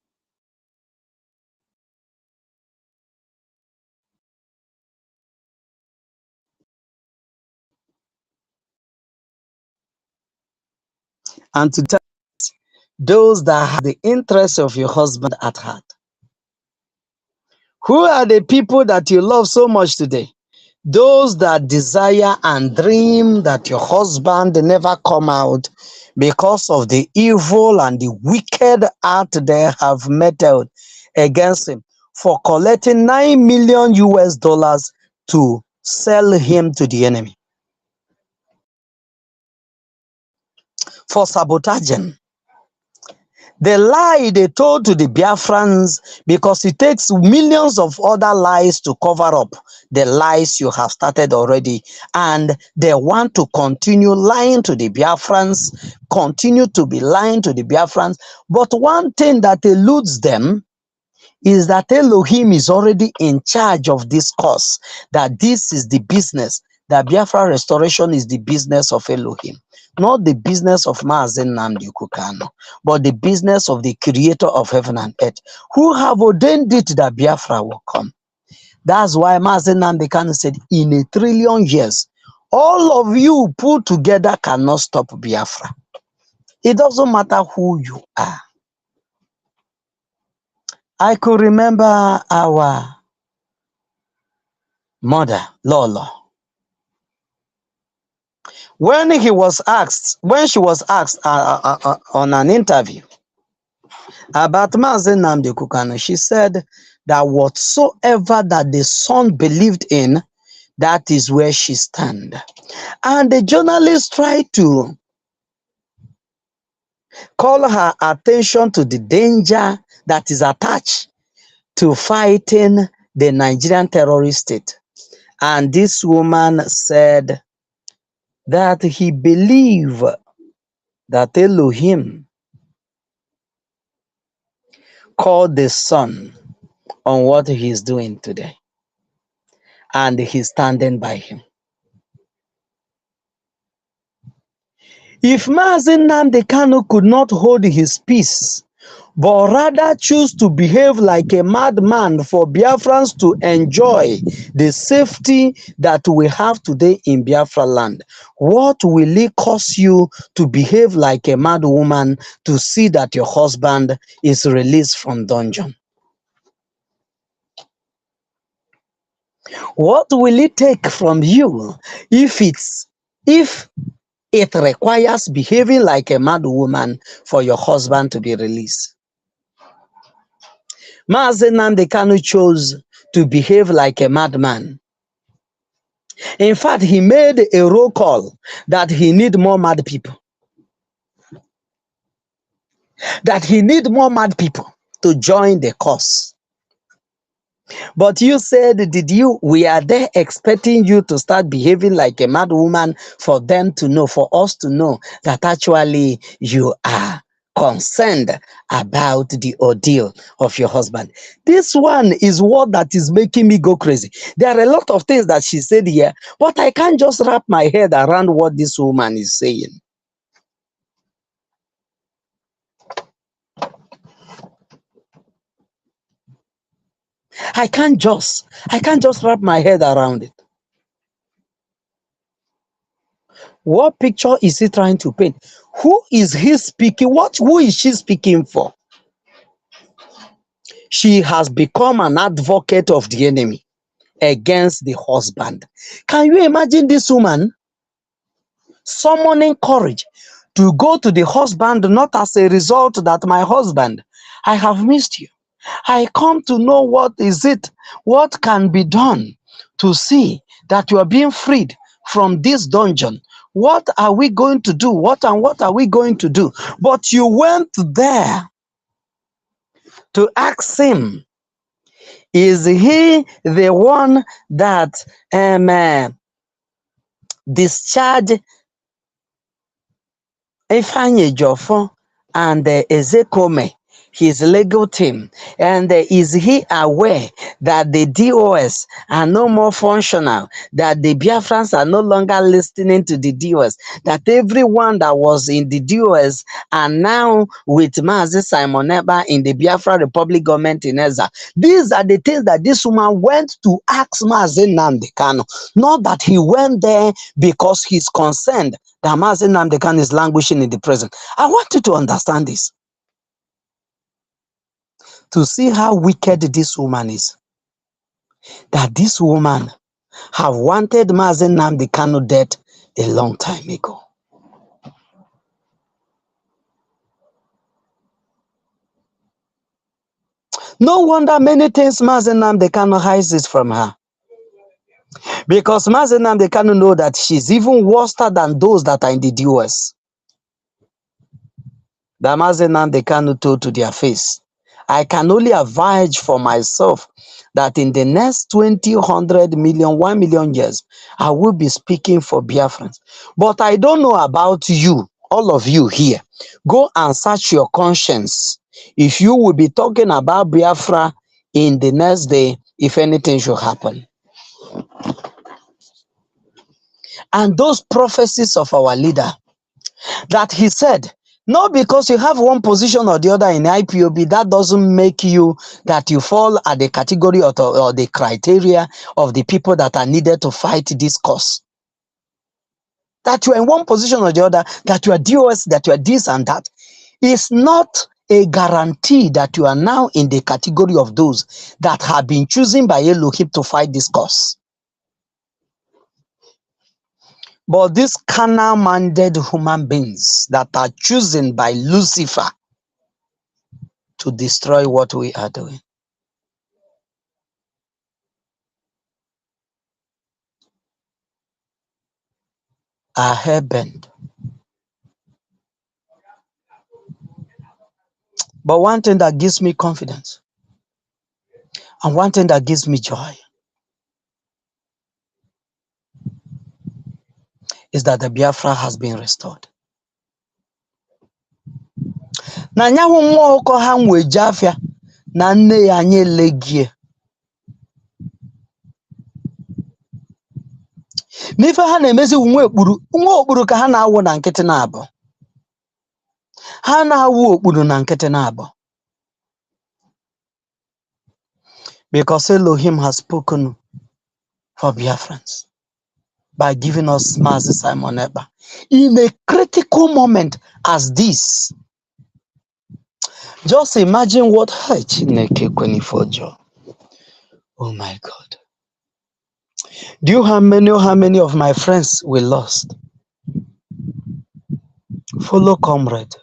and to tell those that have the interest of your husband at heart. Who are the people that you love so much today? Those that desire and dream that your husband never come out because of the evil and the wicked art they have meted against him for collecting 9 million US dollars to sell him to the enemy, for sabotaging. The lie they told to the Biafrans, because it takes millions of other lies to cover up the lies you have started already, and they want to continue lying to the Biafrans, continue to be lying to the Biafrans. But one thing that eludes them is that Elohim is already in charge of this cause, that this is the business, that Biafra restoration is the business of Elohim, not the business of Mazen Nnamdi Kanu, but the business of the creator of heaven and earth, who have ordained it that Biafra will come. That's why Mazen Nnamdi Kanu said, in 1 trillion years, all of you put together cannot stop Biafra. It doesn't matter who you are. I could remember our mother, Lolo, when she was asked on an interview about Mazen Nnamdi Kanu, she said that whatsoever that the son believed in, that is where she stand. And the journalist tried to call her attention to the danger that is attached to fighting the Nigerian terrorist state. And this woman said that he believed that Elohim called the son on what he's doing today, and he's standing by him. If Mazen Nnamdi Kanu could not hold his peace, but rather choose to behave like a madman for Biafrans to enjoy the safety that we have today in Biafra land, what will it cost you to behave like a mad woman to see that your husband is released from dungeon? What will it take from you if it requires behaving like a mad woman for your husband to be released? Mazen Nnamdi Kanu chose to behave like a madman. In fact, he made a roll call that he need more mad people. That he need more mad people to join the cause. But you said, we are there expecting you to start behaving like a mad woman for them to know, for us to know that actually you are concerned about the ordeal of your husband. This one is what that is making me go crazy. There are a lot of things that she said here, but I can't just wrap my head around what this woman is saying. I can't just wrap my head around it. What picture is he trying to paint? Who is he speaking? Who is she speaking for? She has become an advocate of the enemy against the husband. Can you imagine this woman summoning courage to go to the husband, not as a result that my husband, I have missed you. I come to know what can be done to see that you are being freed from this dungeon. What are we going to do? What are we going to do? But you went there to ask him, is he the one that discharged Ifeanyi Ejiofor and Ezekome, his legal team? And is he aware that the DOS are no more functional, that the Biafrans are no longer listening to the DOS, that everyone that was in the DOS are now with Mazi Simon Ekpa in the Biafra Republic government in Ezza? These are the things that this woman went to ask Mazi Nnamdi Kanu, not that he went there because he's concerned that Mazi Nnamdi Kanu is languishing in the prison. I want you to understand this, to see how wicked this woman is. That this woman have wanted Mazi Nnamdi Kanu dead a long time ago. No wonder many things Mazi Nnamdi Kanu hides it from her. Because Mazi Nnamdi Kanu know that she's even worse than those that are in the US. That Mazi Nnamdi Kanu told to their face, I can only avouch for myself that in the next 20, 100 million, 1 million years, I will be speaking for Biafrans. But I don't know about you, all of you here. Go and search your conscience. If you will be talking about Biafra in the next day, if anything should happen. And those prophecies of our leader that he said, not because you have one position or the other in IPOB, that doesn't make you that you fall at the category or the criteria of the people that are needed to fight this cause. That you are in one position or the other, that you are DOS, that you are this and that, is not a guarantee that you are now in the category of those that have been chosen by Elohim to fight this cause. But these carnal-minded human beings that are chosen by Lucifer to destroy what we are doing are hell-bent. But one thing that gives me confidence and one thing that gives me joy is that the Biafra has been restored. Na nyahu mmụọ ụkọ ha nwe jafia na nne ya anyị elegie. N'ife ha na-emezi nwa okpuru ka ha na-awụ na nkịtị na-abụ. Ha na-awụ okpuru na nkịtị na-abụ. Because Elohim has spoken for Biafrans by giving us Mazi Simon Ekpa in a critical moment as this. Just imagine what Chineke Kwenifojo. Oh my God. Do you know how many of my friends we lost? Follow comrade.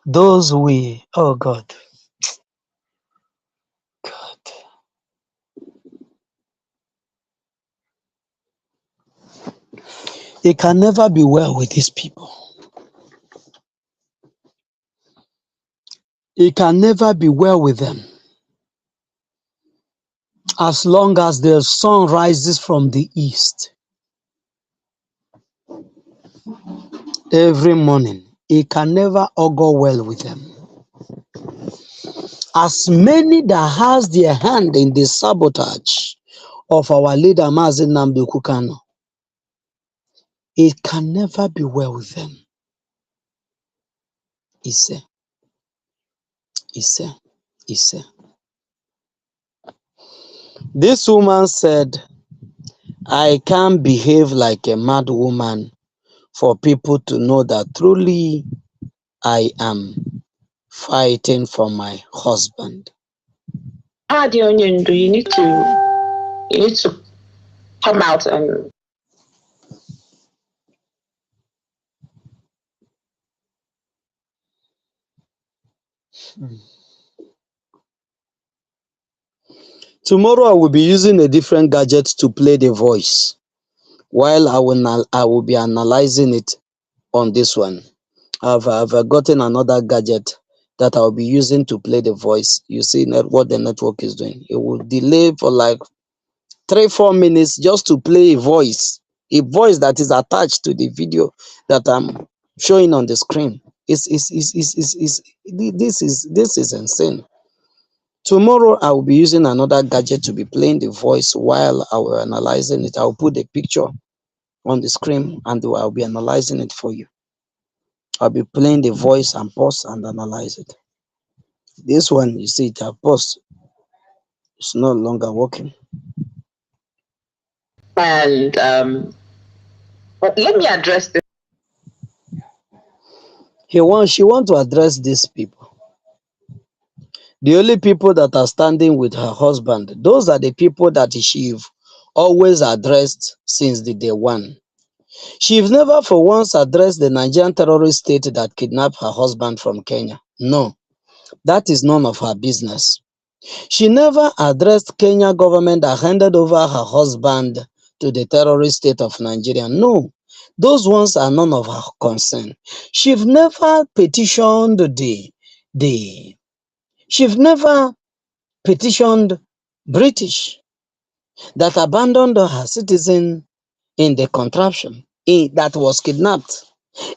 Those we, oh God. God. It can never be well with these people. It can never be well with them. As long as the sun rises from the east every morning, it can never all go well with them. As many that has their hand in the sabotage of our leader Mazi Nnamdi Kanu, it can never be well with them. Ise. This woman said, I can't behave like a mad woman for people to know that truly I am fighting for my husband. You need to come out and Tomorrow I will be using a different gadget to play the voice while I will be analyzing it on this one. I've gotten another gadget that I'll be using to play the voice. You see what the network is doing. It will delay for like 3-4 minutes just to play a voice that is attached to the video that I'm showing on the screen. This is insane. Tomorrow I will be using another gadget to be playing the voice while I will analyzing it. I'll put a picture on the screen and I'll be analyzing it for you. I'll be playing the voice and pause and analyze it. This one, you see it, I paused. It's no longer working. And let me address this. She wants to address these people. The only people that are standing with her husband, those are the people that she've always addressed since the day one. She've never for once addressed the Nigerian terrorist state that kidnapped her husband from Kenya. No, that is none of her business. She never addressed Kenya government that handed over her husband to the terrorist state of Nigeria. No, those ones are none of her concern. She've never petitioned she've never petitioned British that abandoned her citizen in the contraption that was kidnapped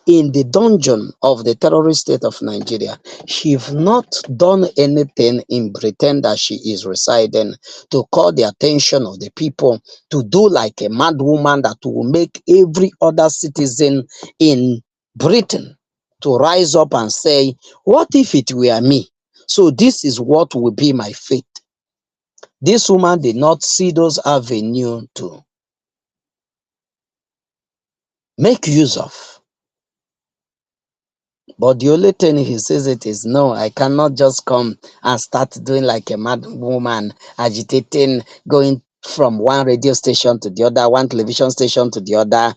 in the dungeon of the terrorist state of Nigeria. She've not done anything in Britain that she is residing to call the attention of the people to do like a mad woman that will make every other citizen in Britain to rise up and say, what if it were me? So this is what will be my fate. This woman did not see those avenues to make use of. But the only thing he says it is, no, I cannot just come and start doing like a mad woman, agitating, going from one radio station to the other, one television station to the other,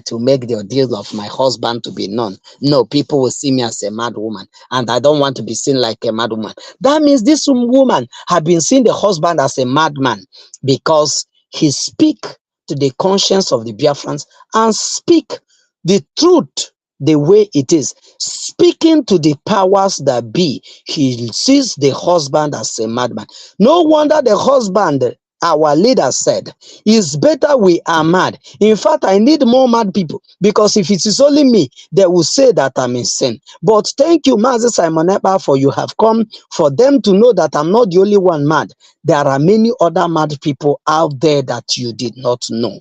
to make the ordeal of my husband to be known. No, people will see me as a mad woman, and I don't want to be seen like a mad woman. That means this woman had been seeing the husband as a madman because he speak to the conscience of the Biafrans and speak the truth the way it is. Speaking to the powers that be, he sees the husband as a madman. No wonder the husband, our leader, said, it's better we are mad. In fact, I need more mad people, because if it is only me, they will say that I'm insane. But thank you, Mazi Simon Ekpa, for you have come for them to know that I'm not the only one mad. There are many other mad people out there that you did not know.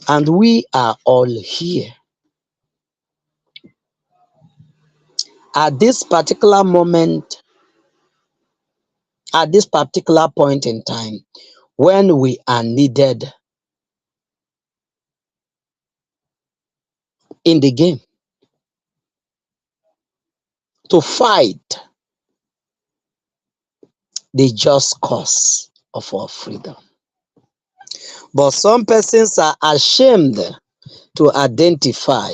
And we are all here. At this particular moment, at this particular point in time, when we are needed in the game to fight the just cause of our freedom. But some persons are ashamed to identify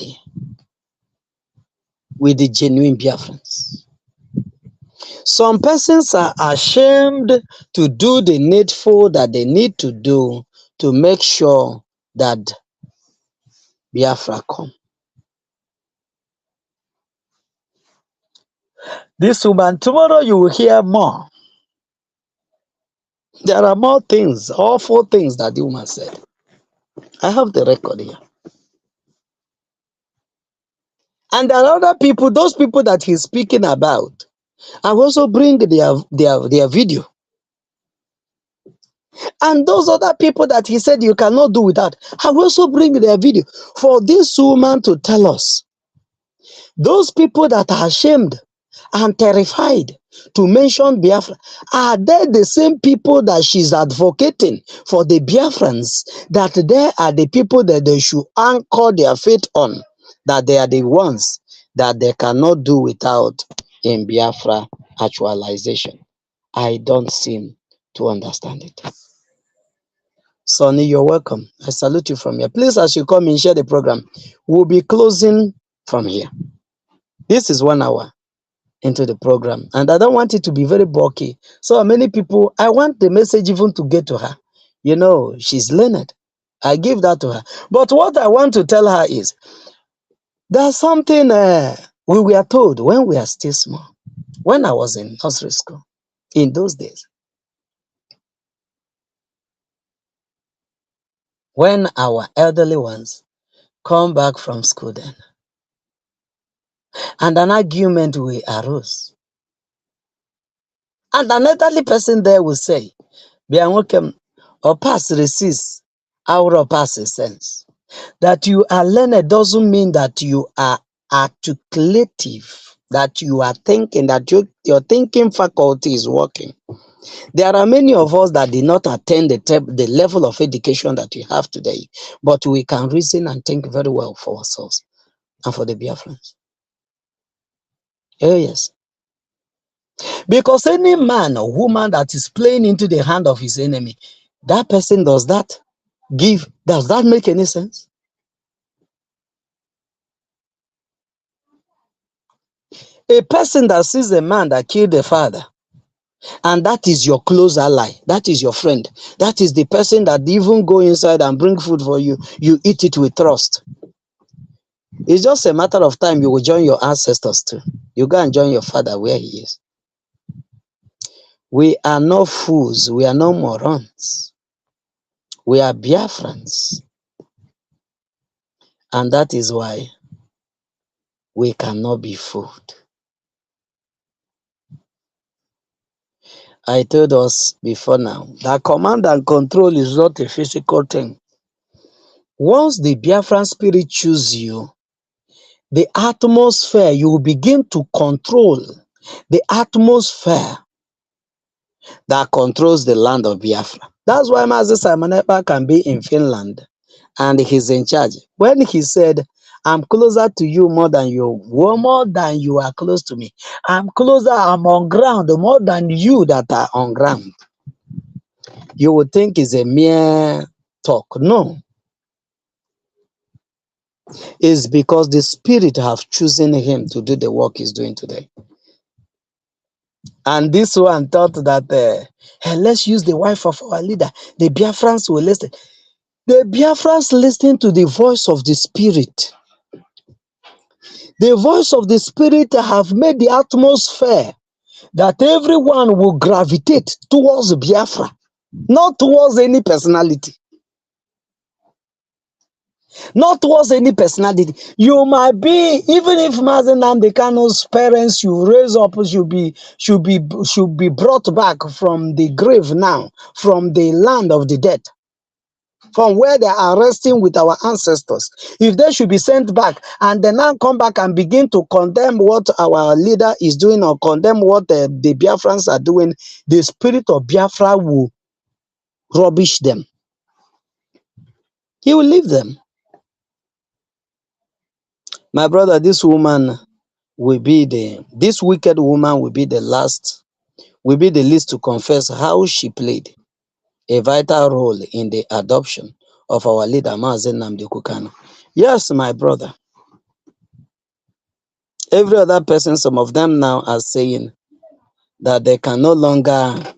with the genuine Biafrans. Some persons are ashamed to do the needful that they need to do to make sure that Biafra come. This woman, tomorrow you will hear more. There are more things, awful things that the woman said. I have the record here. And there are other people, those people that he's speaking about, I will also bring their video. And those other people that he said you cannot do without, I will also bring their video for this woman to tell us. Those people that are ashamed and terrified to mention Biafra, are they the same people that she's advocating for the Biafrans, that they are the people that they should anchor their faith on, that they are the ones that they cannot do without in Biafra actualization? I don't seem to understand it. Sonny, you're welcome. I salute you from here. Please, as you come and share the program, we'll be closing from here. This is 1 hour into the program, and I don't want it to be very bulky. So many people, I want the message even to get to her. You know, she's learned. I give that to her. But what I want to tell her is, there's something we were told when we are still small, when I was in nursery school, in those days. When our elderly ones come back from school then, and an argument will arose, and an elderly person there will say, Bianwokem, or pass resist, our pass sense. That you are learned doesn't mean that you are articulative, that you are thinking, that your thinking faculty is working. There are many of us that did not attain the level of education that you have today, but we can reason and think very well for ourselves and for the Biafrans. Oh yes. Because any man or woman that is playing into the hand of his enemy, that person does that make any sense? A person that sees a man that killed a father, and that is your close ally, that is your friend, that is the person that even go inside and bring food for you, you eat it with trust. It's just a matter of time you will join your ancestors too. You go and join your father where he is. We are not fools, we are not morons. We are Biafrans. And that is why we cannot be fooled. I told us before now that command and control is not a physical thing. Once the Biafran spirit chooses you, the atmosphere, you will begin to control the atmosphere that controls the land of Biafra. That's why Mazi Simon Ekpa can be in Finland and he's in charge. When he said, I'm closer to you more than you are close to me. I'm on ground more than you that are on ground. You would think it's a mere talk. No. It's because the spirit have chosen him to do the work he's doing today. And this one thought that, hey, let's use the wife of our leader. The Biafrans will listen. The Biafrans listen to the voice of the spirit. The voice of the spirit have made the atmosphere that everyone will gravitate towards Biafra, not towards any personality. Not towards any personality. You might be, even if Mazi Nnamdi Kanu's parents you raise up should be brought back from the grave now, from the land of the dead, from where they are resting with our ancestors. If they should be sent back and then now come back and begin to condemn what our leader is doing or condemn what the Biafrans are doing, the spirit of Biafra will rubbish them. He will leave them. My brother, this wicked woman will be the least to confess how she played a vital role in the adoption of our leader, Mazi Nnamdi Kanu. Yes, my brother. Every other person, some of them now are saying that they can no longer,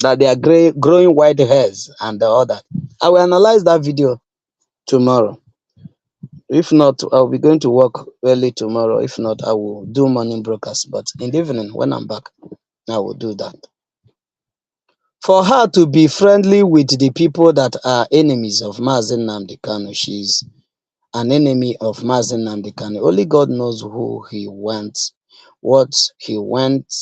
that they are growing white hairs and all that. I will analyze that video tomorrow. If not, I'll be going to work early tomorrow. If not, I will do morning broadcast. But in the evening, when I'm back, I will do that. For her to be friendly with the people that are enemies of Mazi Nnamdi Kanu, she's an enemy of Mazi Nnamdi Kanu. Only God knows who he went, what he went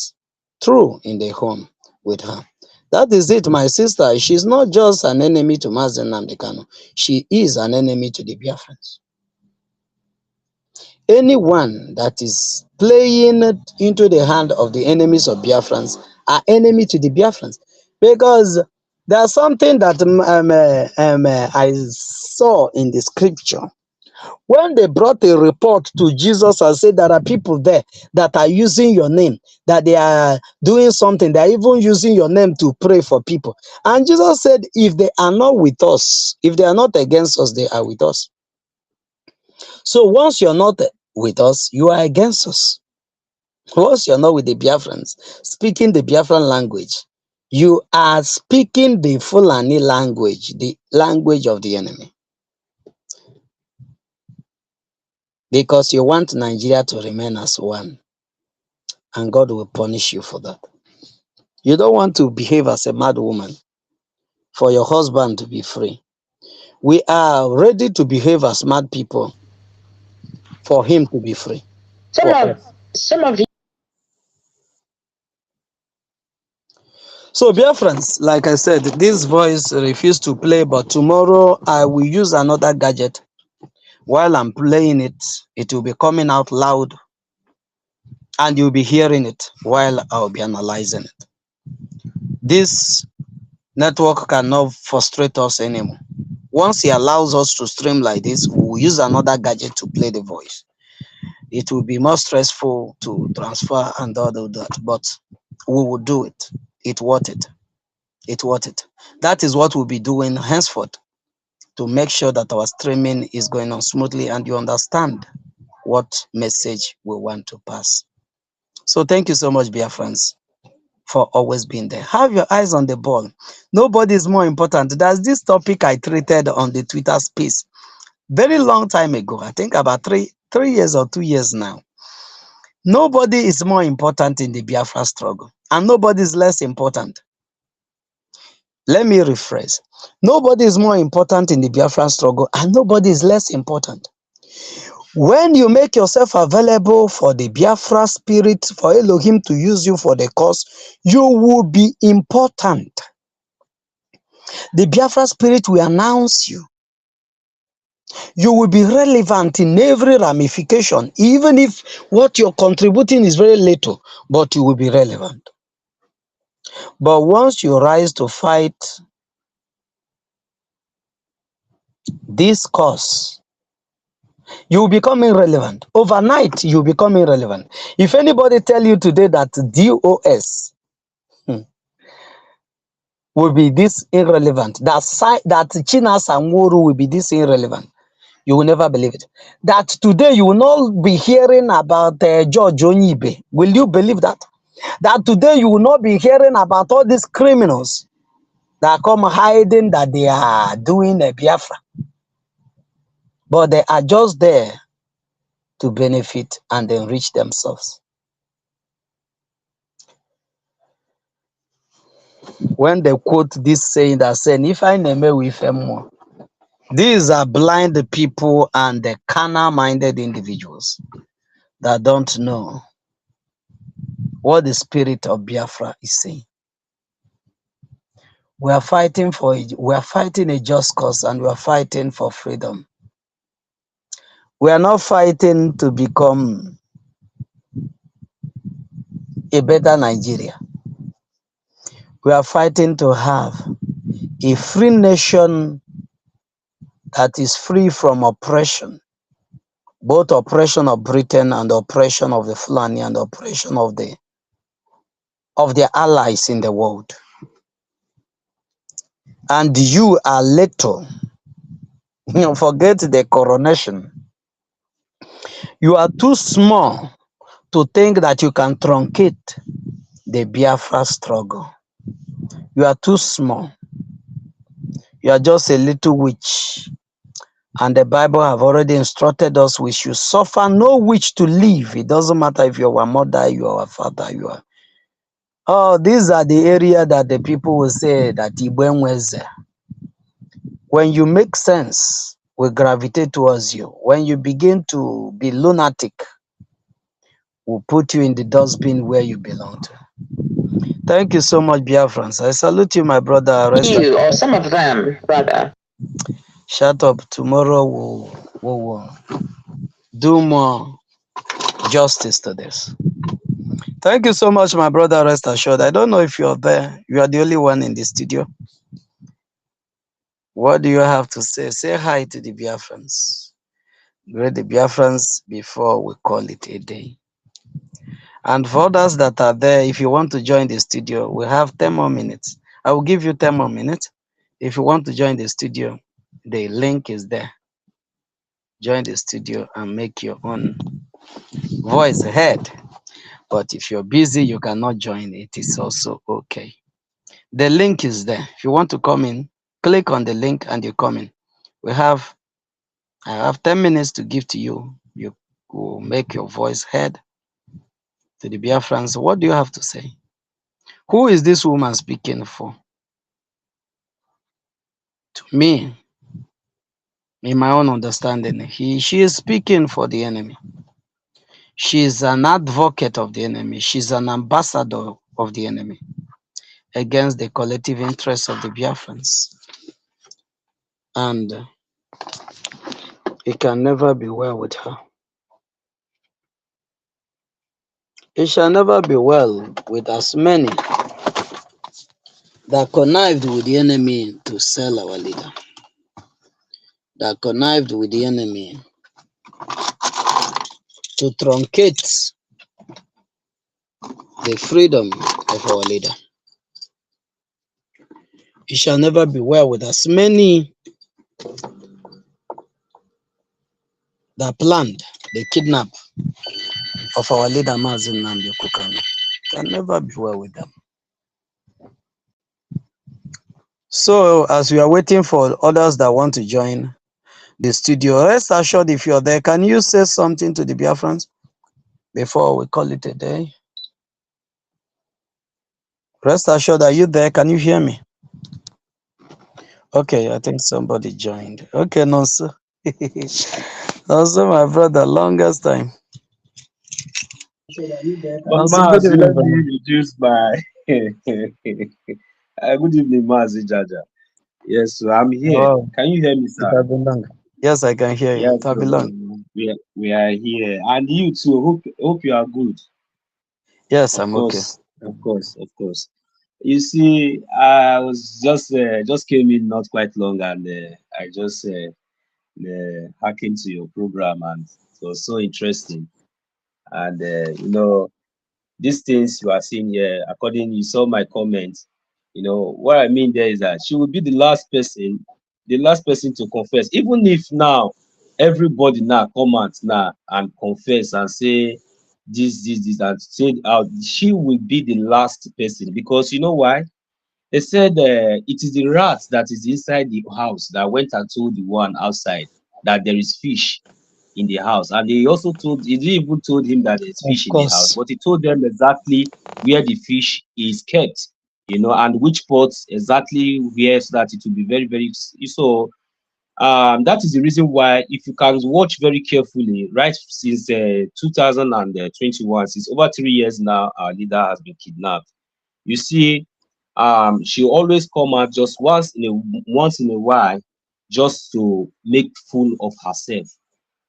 through in the home with her. That is it, my sister. She's not just an enemy to Mazi Nnamdi Kanu. She is an enemy to the Biafrans. Anyone that is playing into the hand of the enemies of Biafrans are enemy to the Biafrans. Because there's something that I saw in the scripture. When they brought a report to Jesus and said there are people there that are using your name, that they are doing something, they're even using your name to pray for people. And Jesus said, if they are not with us, if they are not against us, they are with us. So once you're not with us, you are against us. Once you're not with the Biafrans, speaking the Biafran language, you are speaking the Fulani language, the language of the enemy. Because you want Nigeria to remain as one. And God will punish you for that. You don't want to behave as a mad woman for your husband to be free. We are ready to behave as mad people for him to be free. Some of you. So, Biafrans, like I said, this voice refused to play, but tomorrow I will use another gadget. While I'm playing it, it will be coming out loud and you'll be hearing it while I'll be analyzing it. This network cannot frustrate us anymore. Once he allows us to stream like this, we'll use another gadget to play the voice. It will be more stressful to transfer and all of that, but we will do it. It worth it. It worth it. That is what we'll be doing henceforth to make sure that our streaming is going on smoothly and you understand what message we want to pass. So thank you so much, dear friends, for always being there. Have your eyes on the ball. Nobody is more important. That's this topic I treated on the Twitter space very long time ago. I think about three years or 2 years now. Nobody is more important in the Biafra struggle, and nobody is less important. Let me rephrase. Nobody is more important in the Biafra struggle, and nobody is less important. When you make yourself available for the Biafra spirit, for Elohim to use you for the cause, you will be important. The Biafra spirit will announce you. You will be relevant in every ramification, even if what you're contributing is very little, but you will be relevant. But once you rise to fight this cause, you become irrelevant. Overnight, you become irrelevant. If anybody tell you today that DOS will be this irrelevant, that China Samuru will be this irrelevant, you will never believe it. That today you will not be hearing about George Onyibe. Will you believe that? That today you will not be hearing about all these criminals that come hiding that they are doing a Biafra. But they are just there to benefit and enrich themselves. When they quote this saying that saying, if I name it with more, these are blind people and the carnal-minded individuals that don't know what the spirit of Biafra is saying. We are fighting a just cause, and we are fighting for freedom. We are not fighting to become a better Nigeria. We are fighting to have a free nation that is free from oppression, both oppression of Britain and oppression of the Fulani and oppression of their allies in the world. And you are little. Forget the coronation. You are too small to think that you can truncate the Biafra struggle. You are too small. You are just a little witch. And the Bible have already instructed us we should suffer no witch to live. It doesn't matter if you're a mother, you are a father, you are. Oh, these are the area that the people will say that Ibwenweze. When you make sense, we gravitate towards you. When you begin to be lunatic, we'll put you in the dustbin where you belong to. Thank you so much, Biafrans. I salute you, my brother. You or some of them, rather. Shut up. Tomorrow we'll do more justice to this. Thank you so much, my brother. Rest assured. I don't know if you're there. You are the only one in the studio. What do you have to say? Say hi to the Biafrans. Greet the Biafrans before we call it a day. And for others that are there, if you want to join the studio, we have 10 more minutes. I will give you 10 more minutes. If you want to join the studio, the link is there. Join the studio and make your own voice heard. But if you're busy, you cannot join. It is also okay. The link is there. If you want to come in, click on the link and you come in. I have 10 minutes to give to you. You will make your voice heard to the Biafrans. What do you have to say? Who is this woman speaking for? To me, in my own understanding, she is speaking for the enemy. She is an advocate of the enemy. She's an ambassador of the enemy against the collective interests of the Biafrans. And it can never be well with her. It shall never be well with as many that connived with the enemy to sell our leader, that connived with the enemy to truncate the freedom of our leader. It shall never be well with us. Many that planned the kidnap of our leader Mazi Nnamdi Kanu can never be well with them. So as we are waiting for others that want to join the studio, rest assured, if you're there, can you say something to the Biafrans before we call it a day? Rest assured, are you there? Can you hear me? Okay, I think somebody joined. Okay, Nonso. Nonso, my brother, longest time. But Nonso, Maz, good let evening, me brother. introduce my good evening, Maz Jaja. Yes, so I'm here. Oh, Can you hear me, it sir? has been long. Yes, I can hear you. Yes, It has so been long. we are here, and you too. Hope you are good. Yes, Of I'm okay. course, of course, of course. You see, I was just came in not quite long, and I just hacked into your program, and it was so interesting. And these things you are seeing here, according you saw my comments, what I mean there is that she will be the last person to confess. Even if now everybody now come out now and confess and say this and say out, she will be the last person, because you know why? They said it is the rat that is inside the house that went and told the one outside that there is fish in the house. And he didn't even told him that there's Of fish in the house, course. but he told them exactly where the fish is kept, and which pots exactly where, so that it will be very, very. So that is the reason why, if you can watch very carefully, right since 2021, since over 3 years now, our leader has been kidnapped. You see, she always come out just once in a while, just to make fool of herself.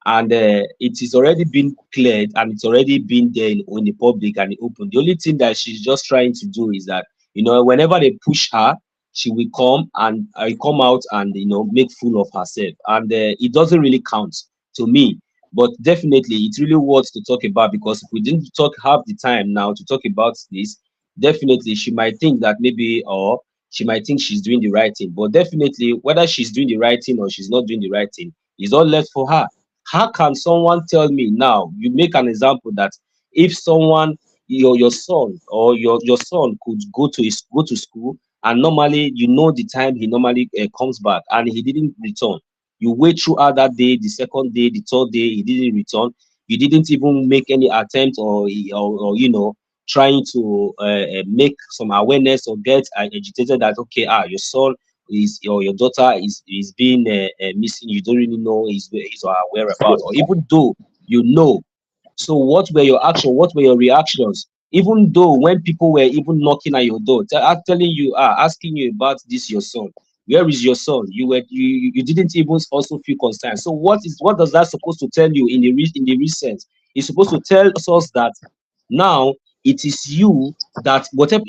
And it is already been cleared, and it's already been there in the public and the open. The only thing that she's just trying to do is that, whenever they push her, she will come out and make fool of herself. And it doesn't really count to me, but definitely it's really worth to talk about, because if we didn't have the time now to talk about this, definitely she might think that maybe, or she might think she's doing the right thing. But definitely, whether she's doing the right thing or she's not doing the right thing is all left for her. How can someone tell me now? You make an example that if someone, your son, or your son could go to school, and normally the time he normally comes back, and he didn't return. You wait throughout that day, the second day, the third day, he didn't return. You didn't even make any attempt, or trying to make some awareness, or get agitated that, okay, your son is, or your daughter is being missing. You don't really know his or her whereabouts, or even though you know. So what were your action? What were your reactions? Even though when people were even knocking at your door, telling you, asking you about this your son, where is your son? You didn't even also feel concerned. So what does that supposed to tell you in the recent? It's supposed to tell us that now it is you, that whatever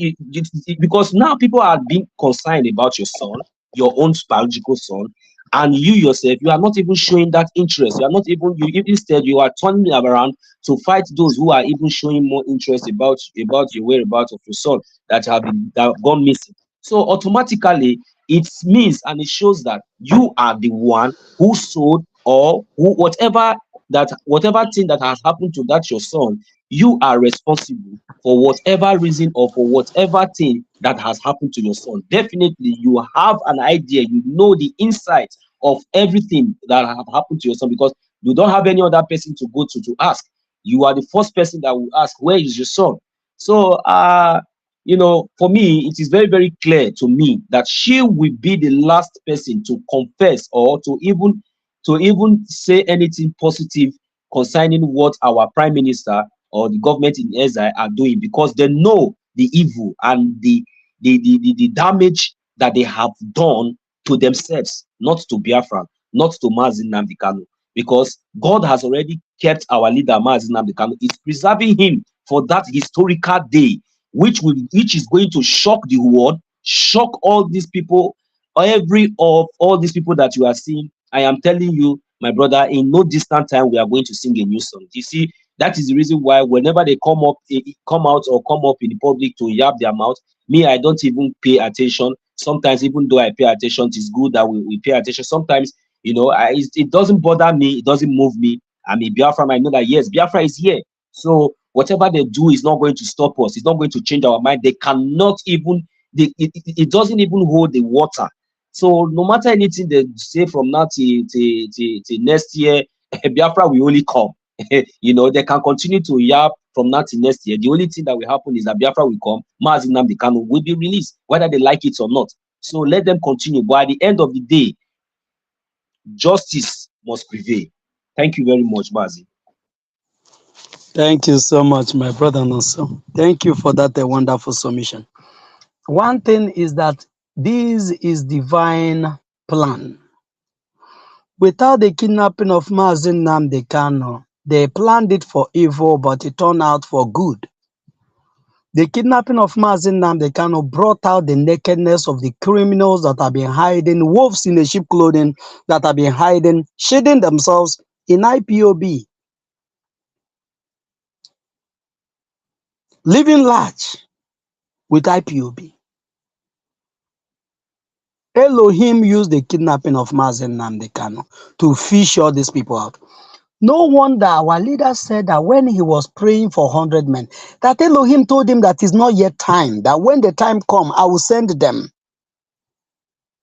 because now people are being concerned about your son, your own biological son, and you yourself, you are not even showing that interest. You are not even, instead you are turning around to fight those who are even showing more interest about your whereabouts of your son that have gone missing. So automatically it means, and it shows that you are the one who sold, or who whatever thing that has happened to that your son, you are responsible for whatever reason, or for whatever thing that has happened to your son. Definitely you have an idea, you know the insight of everything that have happened to your son, because you don't have any other person to go to ask. You are the first person that will ask, where is your son? So for me, it is very, very clear to me that she will be the last person to confess, or to even say anything positive concerning what our prime minister or the government in exile are doing, because they know the evil and the damage that they have done to themselves, not to Biafra, not to Mazi Nnamdi Kanu, because God has already kept our leader Mazi Nnamdi Kanu. Is preserving him for that historical day, which is going to shock the world, shock all these people, all these people that you are seeing. I am telling you, my brother, in no distant time we are going to sing a new song. You see, That is the reason why whenever they come out or come up in the public to yap their mouth, me, I don't even pay attention. Sometimes, even though I pay attention, it's good that we pay attention. Sometimes, you know, it doesn't bother me, it doesn't move me. I mean, Biafra, I know that yes, Biafra is here. So whatever they do is not going to stop us. It's not going to change our mind. They cannot even, it doesn't even hold the water. So no matter anything they say from now till next year, Biafra will only come. You know, they can continue to yap from now till next year. The only thing that will happen is that Biafra will come, Mazi Nnamdi Kanu will be released, whether they like it or not. So let them continue. But at the end of the day, justice must prevail. Thank you very much, Mazi. Thank you so much, my brother Nonso. Thank you for that wonderful submission. One thing is that this is divine plan. Without the kidnapping of Mazi Nnamdi Kanu, they planned it for evil, but it turned out for good. The kidnapping of Mazi Nnamdi Kanu brought out the nakedness of the criminals that have been hiding, wolves in the sheep clothing that have been hiding, shading themselves in IPOB. Living large with IPOB. Elohim used the kidnapping of Mazi Nnamdi Kanu to fish all these people out. No wonder our leader said that when he was praying for 100 men, that Elohim told him that it's not yet time, that when the time comes, I will send them.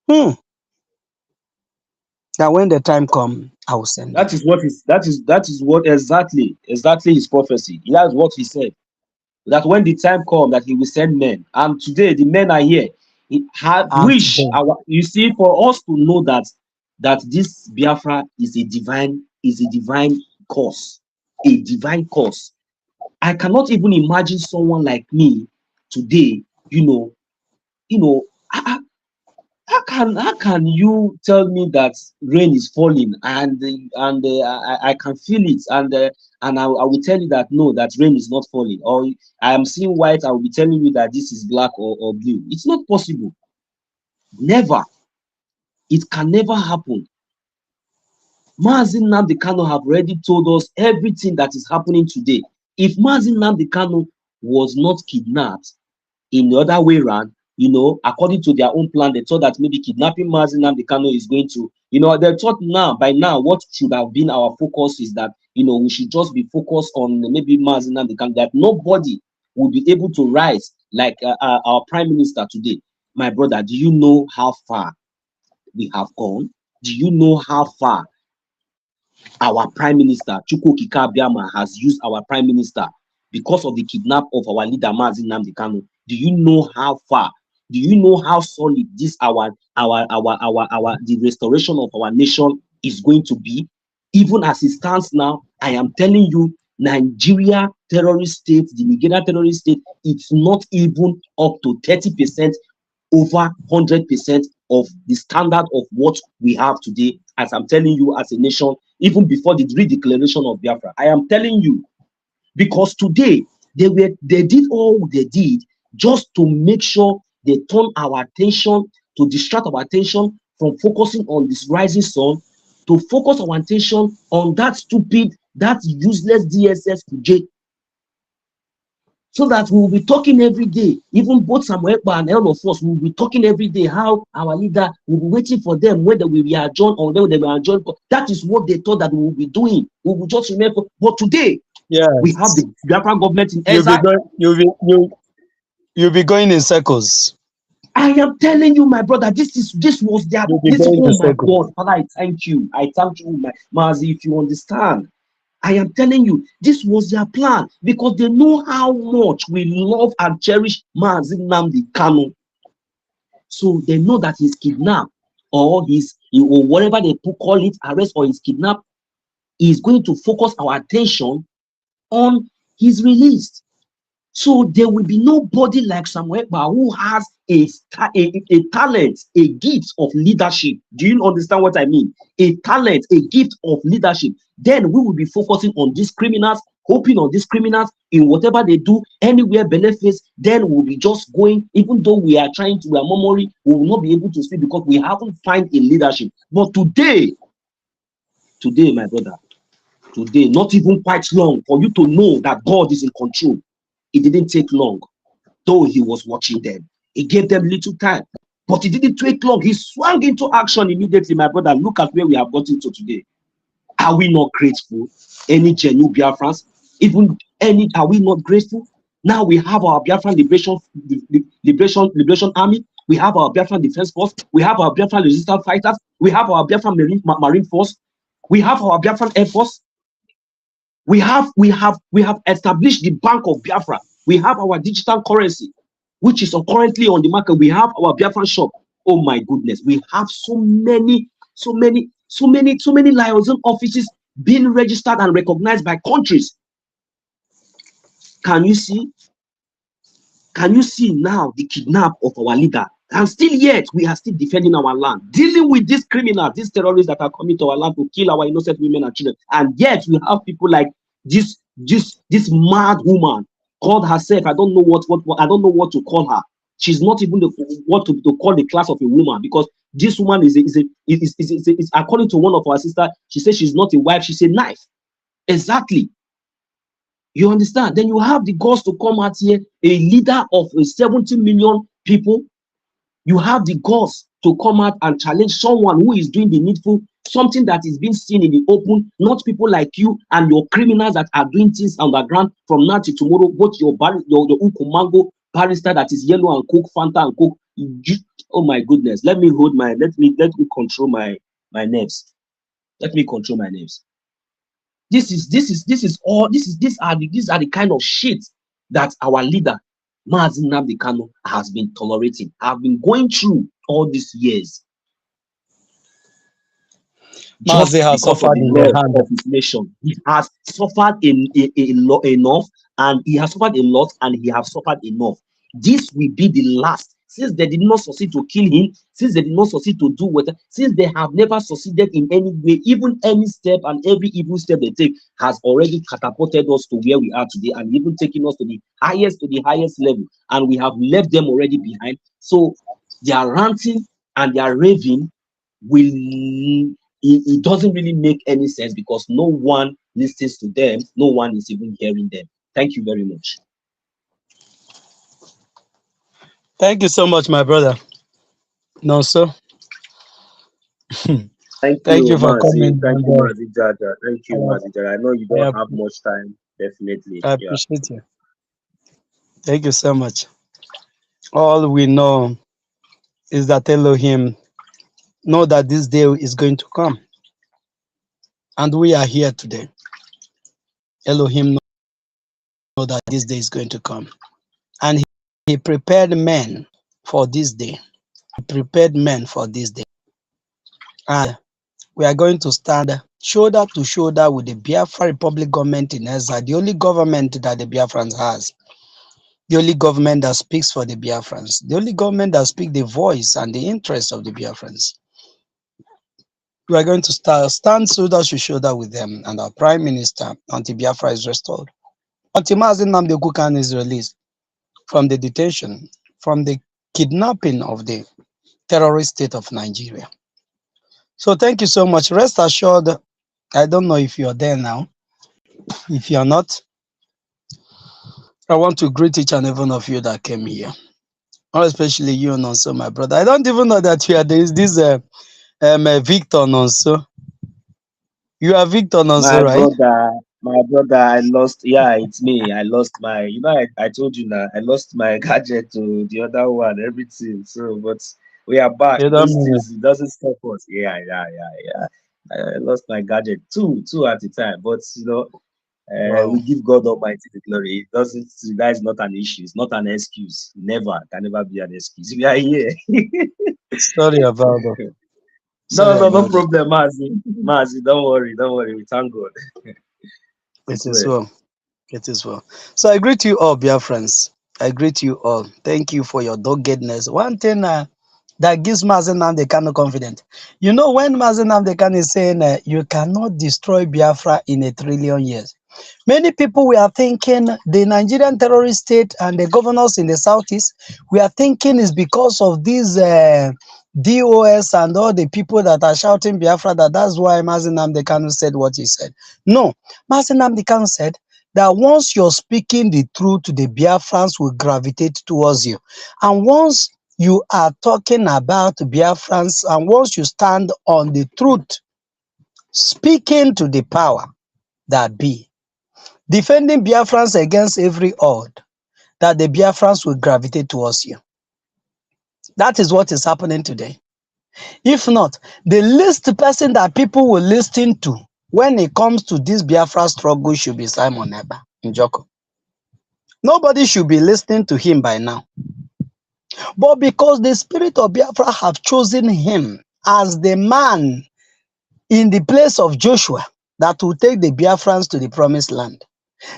That when the time comes, I will send them. That is what exactly his prophecy. That's what he said. That when the time comes, that he will send men. And today the men are here. You see, for us to know that this Biafra is a divine cause, a divine cause. I cannot even imagine someone like me today, how can you tell me that rain is falling and I can feel it and I will tell you that no, that rain is not falling, or I am seeing white, I will be telling you that this is black or blue. It's not possible. Never. It can never happen. Mazi Nnamdi Kanu have already told us everything that is happening today. If Mazi Nnamdi Kanu was not kidnapped in the other way around, according to their own plan, they thought that maybe kidnapping Mazi Nnamdi Kanu is going to, they thought by now what should have been our focus is that, we should just be focused on maybe Mazi Nnamdi Kanu, that nobody will be able to rise like our prime minister today. My brother, do you know how far we have gone? Do you know how far our prime minister, Chukwu Okike Abiama, has used our prime minister because of the kidnap of our leader, Mazi Nnamdi Kanu? Do you know how far? Do you know how solid this the restoration of our nation is going to be? Even as it stands now, I am telling you, Nigeria terrorist state, the Nigerian terrorist state, it's not even up to 30% over 100% of the standard of what we have today, as I'm telling you, as a nation, even before the redeclaration of Biafra. I am telling you, because today they did all they did just to make sure they turn our attention, to distract our attention from focusing on this rising sun, to focus our attention on that stupid, that useless DSS Kuje, so that we will be talking every day. Even both Samuel Ekpa and all of us will be talking every day how our leader will be waiting for them, whether we will adjourn or whether they will adjourn. That is what they thought that we will be doing. We will just remember. But today, we have the Biafran government in exile. You'll be going in circles. I am telling you, my brother, this was their. Oh my God, Father, I thank you. I thank you, my Mazi, if you understand. I am telling you, this was their plan, because they know how much we love and cherish Mazi Nnamdi Kanu. So they know that he's kidnapped, or or whatever they call it, arrest or he's kidnapped, is going to focus our attention on his release. So there will be nobody like Samuel Ekpa who has a talent, a gift of leadership. Do you understand what I mean? A talent, a gift of leadership. Then we will be focusing on these criminals, hoping on these criminals in whatever they do, anywhere benefits. Then we'll be just going, even though we are trying to, our memory, we will not be able to speak because we haven't found a leadership. But today, my brother, today, not even quite long, for you to know that God is in control. It didn't take long, though he was watching them. He gave them little time, but it didn't take long. He swung into action immediately, my brother. Look at where we have gotten to today. Are we not grateful? Any genuine Biafrans, even any, are we not grateful? Now we have our Biafran Liberation Army. We have our Biafran Defense Force. We have our Biafran Resistance Fighters. We have our Biafran Marine Force. We have our Biafran Air Force. We have established the Bank of Biafra. We have our digital currency, which is currently on the market. We have our Biafran shop. Oh my goodness, we have so many liaison offices being registered and recognized by countries. Can you see? Can you see now the kidnap of our leader? And still yet, we are still defending our land, dealing with these criminals, these terrorists that are coming to our land to kill our innocent women and children. And yet, we have people like this mad woman called herself. I don't know what I don't know what to call her. She's not even what to call the class of a woman, because this woman is according to one of our sisters. She says she's not a wife. She's a knife. Exactly. You understand? Then you have the guts to come out here, a leader of 70 million people. You have the guts to come out and challenge someone who is doing the needful, something that is being seen in the open, not people like you and your criminals that are doing things underground from now to tomorrow. Both your Ukumango barrister that is yellow and cook Fanta and cook. Oh my goodness! Let me control my nerves. Let me control my nerves. These are the kind of shit that our leader Mazi Nnamdi Kanu has been tolerating. I've been going through all these years. Mazi has suffered in the hand of his nation. He has suffered enough, and he has suffered a lot, and he has suffered enough. This will be the last. Since they did not succeed to kill him, since they did not succeed to do what, since they have never succeeded in any way, even any step, and every evil step they take has already catapulted us to where we are today, and even taken us to the highest level, and we have left them already behind. So their ranting and their raving it doesn't really make any sense, because no one listens to them, no one is even hearing them. Thank you very much. Thank you so much, my brother. No, sir. Thank you for coming. Thank you, Mazi Jaja. Thank you, Mazi Jaja. I know you don't have much time. Definitely. I appreciate you. Thank you so much. All we know is that Elohim know that this day is going to come. And we are here today. Elohim know that this day is going to come. And he prepared men for this day. He prepared men for this day. And we are going to stand shoulder to shoulder with the Biafra Republic government in Ezra, the only government that the Biafrans has. The only government that speaks for the Biafrans. The only government that speaks the voice and the interest of the Biafrans. We are going to stand shoulder to shoulder with them and our Prime Minister until Biafra is restored. Until Mazi Nnamdi Kanu is released from the detention, from the kidnapping of the terrorist state of Nigeria. So thank you so much. Rest assured, I don't know if you're there now. If you're not, I want to greet each and every one of you that came here. Especially you, Nonso, my brother. I don't even know that you are this Victor Nonso. You are Victor Nonso, right? My brother, I lost. Yeah, it's me. I lost my. I told you now. I lost my gadget to the other one. Everything. So, but we are back. It doesn't stop us. Yeah. I lost my gadget two at a time. But wow. We give God Almighty the glory. It doesn't. That is not an issue. It's not an excuse. Never can never be an excuse. We are here. Sorry about that. No problem, Mazi. Don't worry. We thank God. It is well. So I greet you all, dear friends. I greet you all. Thank you for your doggedness. One thing that gives Mazi Nnamdi Kanu confidence. When Mazi Nnamdi Kanu is saying you cannot destroy Biafra in 1 trillion years. Many people we are thinking the Nigerian terrorist state and the governors in the southeast, we are thinking is because of these DOS and all the people that are shouting Biafra, that's why Mazi Nnamdi Kanu said what he said. No, Mazi Nnamdi Kanu said that once you're speaking the truth, the Biafrans will gravitate towards you. And once you are talking about Biafrans, and once you stand on the truth, speaking to the power that be, defending Biafrans against every odd, that the Biafrans will gravitate towards you. That is what is happening today. If not, the least person that people will listen to when it comes to this Biafra struggle should be Simon Ekpa Njoku. Nobody should be listening to him by now. But because the spirit of Biafra have chosen him as the man in the place of Joshua that will take the Biafrans to the promised land.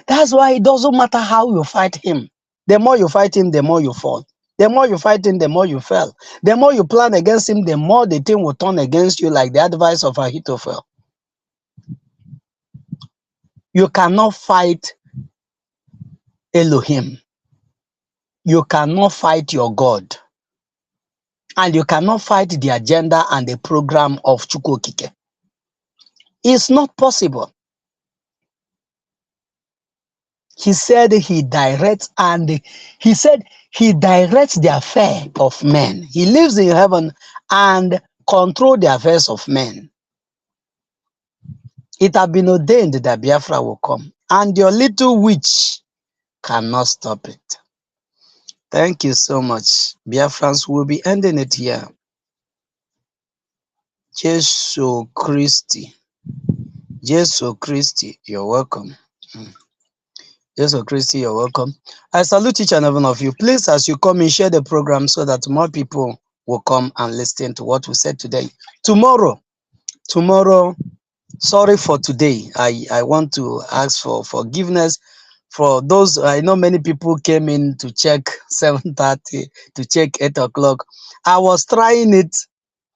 That's why it doesn't matter how you fight him. The more you fight him, the more you fall. The more you fight him, the more you fail. The more you plan against him, the more the thing will turn against you, like the advice of Ahithophel. You cannot fight Elohim. You cannot fight your God. And you cannot fight the agenda and the program of Chukwu Okike. It's not possible. He said he directs, and he said he directs the affair of men. He lives in heaven and control the affairs of men. It has been ordained that Biafra will come, and your little witch cannot stop it. Thank you so much. Biafrans will be ending it here. Jesu Christi. Jesu Christi, you're welcome. Jesu Christi, you're welcome. I salute each and every one of you. Please, as you come in, share the program so that more people will come and listen to what we said today. Tomorrow, sorry for today. I want to ask for forgiveness for those. I know many people came in to check 7:30, to check 8 o'clock. I was trying it.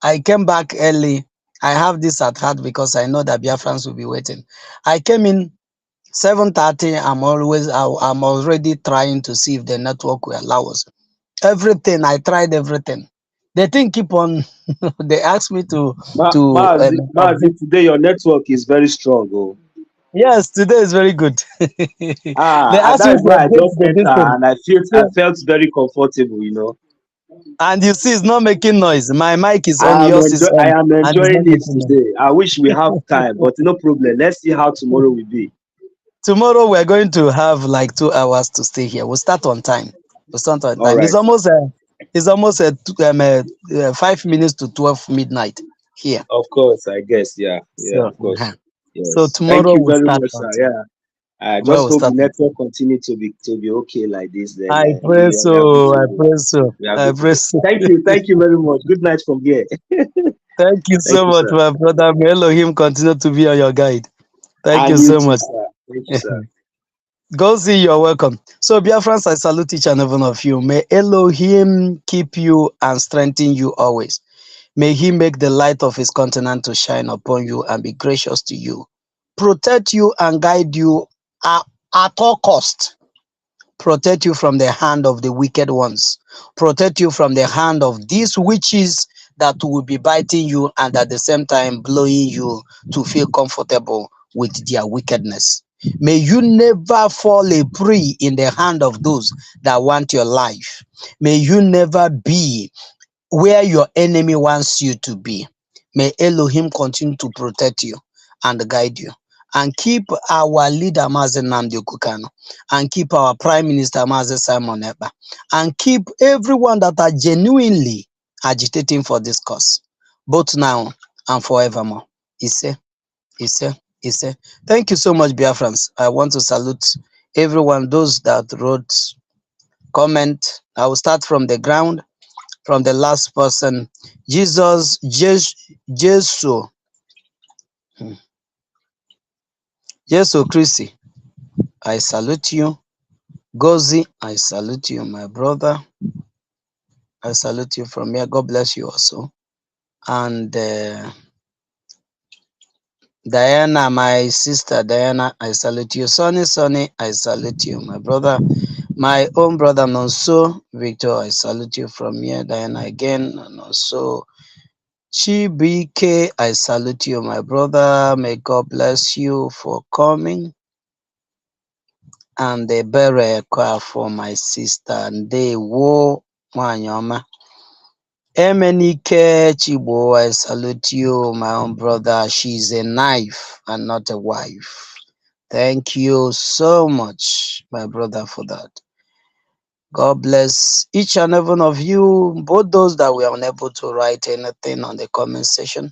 I came back early. I have this at heart because I know that Biafrans will be waiting. I came in 7:30. I'm already trying to see if the network will allow us. Everything, I tried everything. The thing keep on. They asked me to Mazi, today your network is very strong. Oh. Yes, today is very good. They asked me That's to why I update just the enter distance. and I felt very comfortable, you know. And you see, it's not making noise. My mic is on, yours is I on, am and it's enjoying not it making noise. today. I wish we have time, but no problem. Let's see how tomorrow will be. Tomorrow we're going to have like 2 hours to stay here. We'll start on time. We'll start on All time. right. It's almost 5 minutes to 12 midnight here. Of course, I guess. Yeah, So, of course. so Yes. Thank tomorrow you we'll very start much, on sir. time. Yeah. I Tomorrow just we'll hope the start on time. network continue to be okay like this. Then I pray so. I pray so. I pray so. Thank you very much. Good night from here. Thank you Thank so you, much, sir. my brother. May Elohim continue to be on your guide. Thank you And you so too, much. sir. Thank you, sir. Go see, you're welcome. So, Biafrans, I salute each and every one of you. May Elohim keep you and strengthen you always. May he make the light of his countenance to shine upon you and be gracious to you. Protect you and guide you at all cost. Protect you from the hand of the wicked ones. Protect you from the hand of these witches that will be biting you and at the same time blowing you to feel comfortable with their wickedness. May you never fall a prey in the hand of those that want your life. May you never be where your enemy wants you to be. May Elohim continue to protect you and guide you. And keep our leader Mazi Nnamdi Kanu, and keep our Prime Minister Mazi Simon Ekpa, and keep everyone that are genuinely agitating for this cause, both now and forevermore. Ise, Ise, Ise. Thank you so much, Biafrans. I want to salute everyone, those that wrote comment. I will start from the ground, from the last person. Jesus, Jesu Christi, I salute you. Gozi, I salute you, my brother. I salute you from here. God bless you also. And Diana, my sister Diana, I salute you. Sonny, I salute you, my brother. My own brother Nonso Victor, I salute you from here. Diana again, Nonso Chibike, I salute you, my brother. May God bless you for coming. And the bere for my sister, and they wo Wanyama. Emenike Chibo, I salute you, my own brother. She's a knife and not a wife. Thank you so much, my brother, for that. God bless each and every one of you, both those that were unable to write anything on the comment section.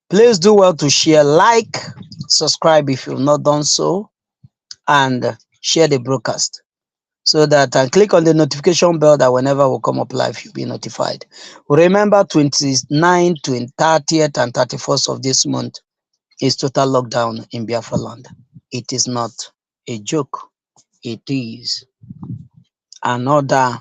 Please do well to share, like, subscribe if you've not done so, and share the broadcast so that and click on the notification bell that whenever we come up live, you'll be notified. Remember, 29th, 30th, and 31st of this month is total lockdown in Biafra land. It is not a joke. It is an order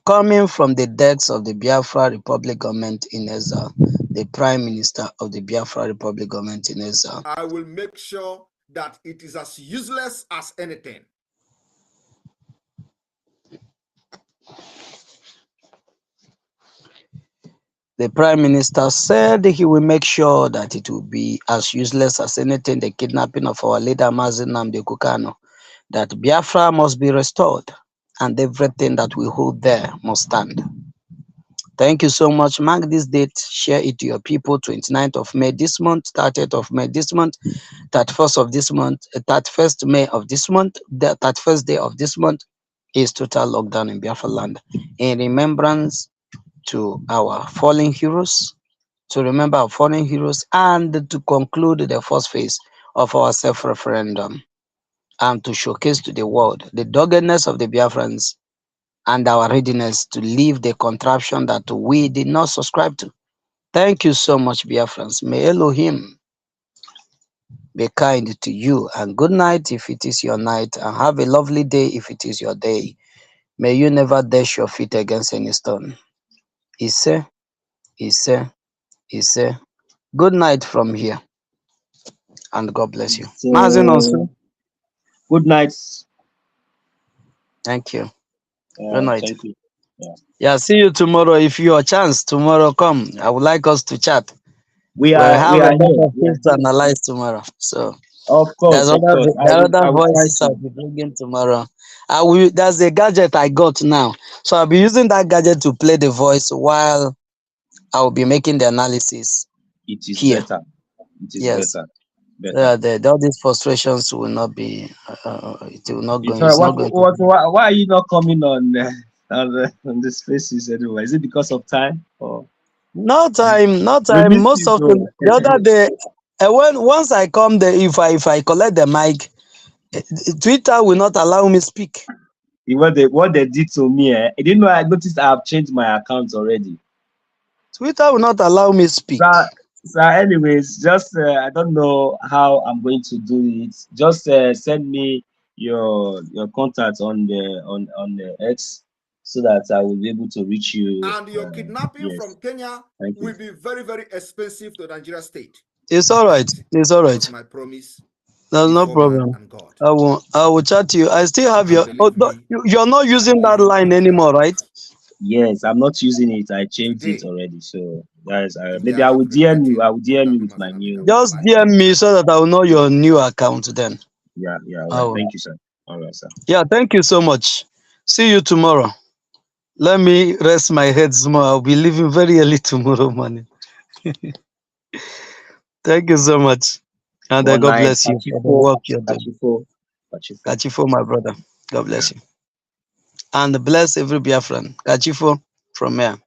coming from the decks of the Biafra Republic government in exile, the Prime Minister of the Biafra Republic government in exile. I will make sure that it is as useless as anything. The Prime Minister said he will make sure that it will be as useless as anything, the kidnapping of our leader Mazi Nnamdi Kanu, that Biafra must be restored and everything that we hold there must stand. Thank you so much. Mark this date, share it to your people. 29th of May this month, 30th of May this month, 31st of this month, 31st May of this month, the 31st day of this month is total lockdown in Biafra land. In remembrance to our fallen heroes, to remember our fallen heroes, and to conclude the first phase of our self-referendum, and to showcase to the world the doggedness of the Biafrans and our readiness to leave the contraption that we did not subscribe to. Thank you so much, Biafrans. May Elohim be kind to you, and good night if it is your night, and have a lovely day if it is your day. May you never dash your feet against any stone. Ise, Ise, Ise. Good night from here, and God bless you. Mazin also. Good night. Thank you. Good night. Thank you. Yeah, see you tomorrow. If your chance tomorrow come, I would like us to chat. We We'll are have a lot here. of things to analyze tomorrow. So Of course, there's of course. other I will try voices to. I'll be bringing tomorrow. There's a gadget I got now. So I'll be using that gadget to play the voice while I'll be making the analysis. It is here. better. It is Yes. better. All these frustrations will not be, it will not go. Sorry, It's not going to. why are you not coming on on the spaces anyway? Is it because of time or? No time. We miss Most you, often, the other day, once I come there, if I collect the mic, Twitter will not allow me speak. What they did to me, I didn't know. I noticed I have changed my account already. Twitter will not allow me speak. So anyways, just I don't know how I'm going to do it. Just send me your contact on the X so that I will be able to reach you. And your kidnapping yes. from Kenya will be very, very expensive to Nigeria state. It's all right. It's all right. That's my promise. There's no problem. And God. I will chat to you. I still have your. You're not using that line anymore, right? Yes, I'm not using it. I changed it already. So guys, maybe I will DM you. I will DM you with my new. Just DM me so that I will know your new account then. Yeah. Right. Thank you, sir. All right, sir. Yeah, thank you so much. See you tomorrow. Let me rest my head small. I'll be leaving very early tomorrow morning. Thank you so much. And God bless you for the work you're doing. Kachifo, my brother. God bless you. And bless every Biafran. Kachifo from here.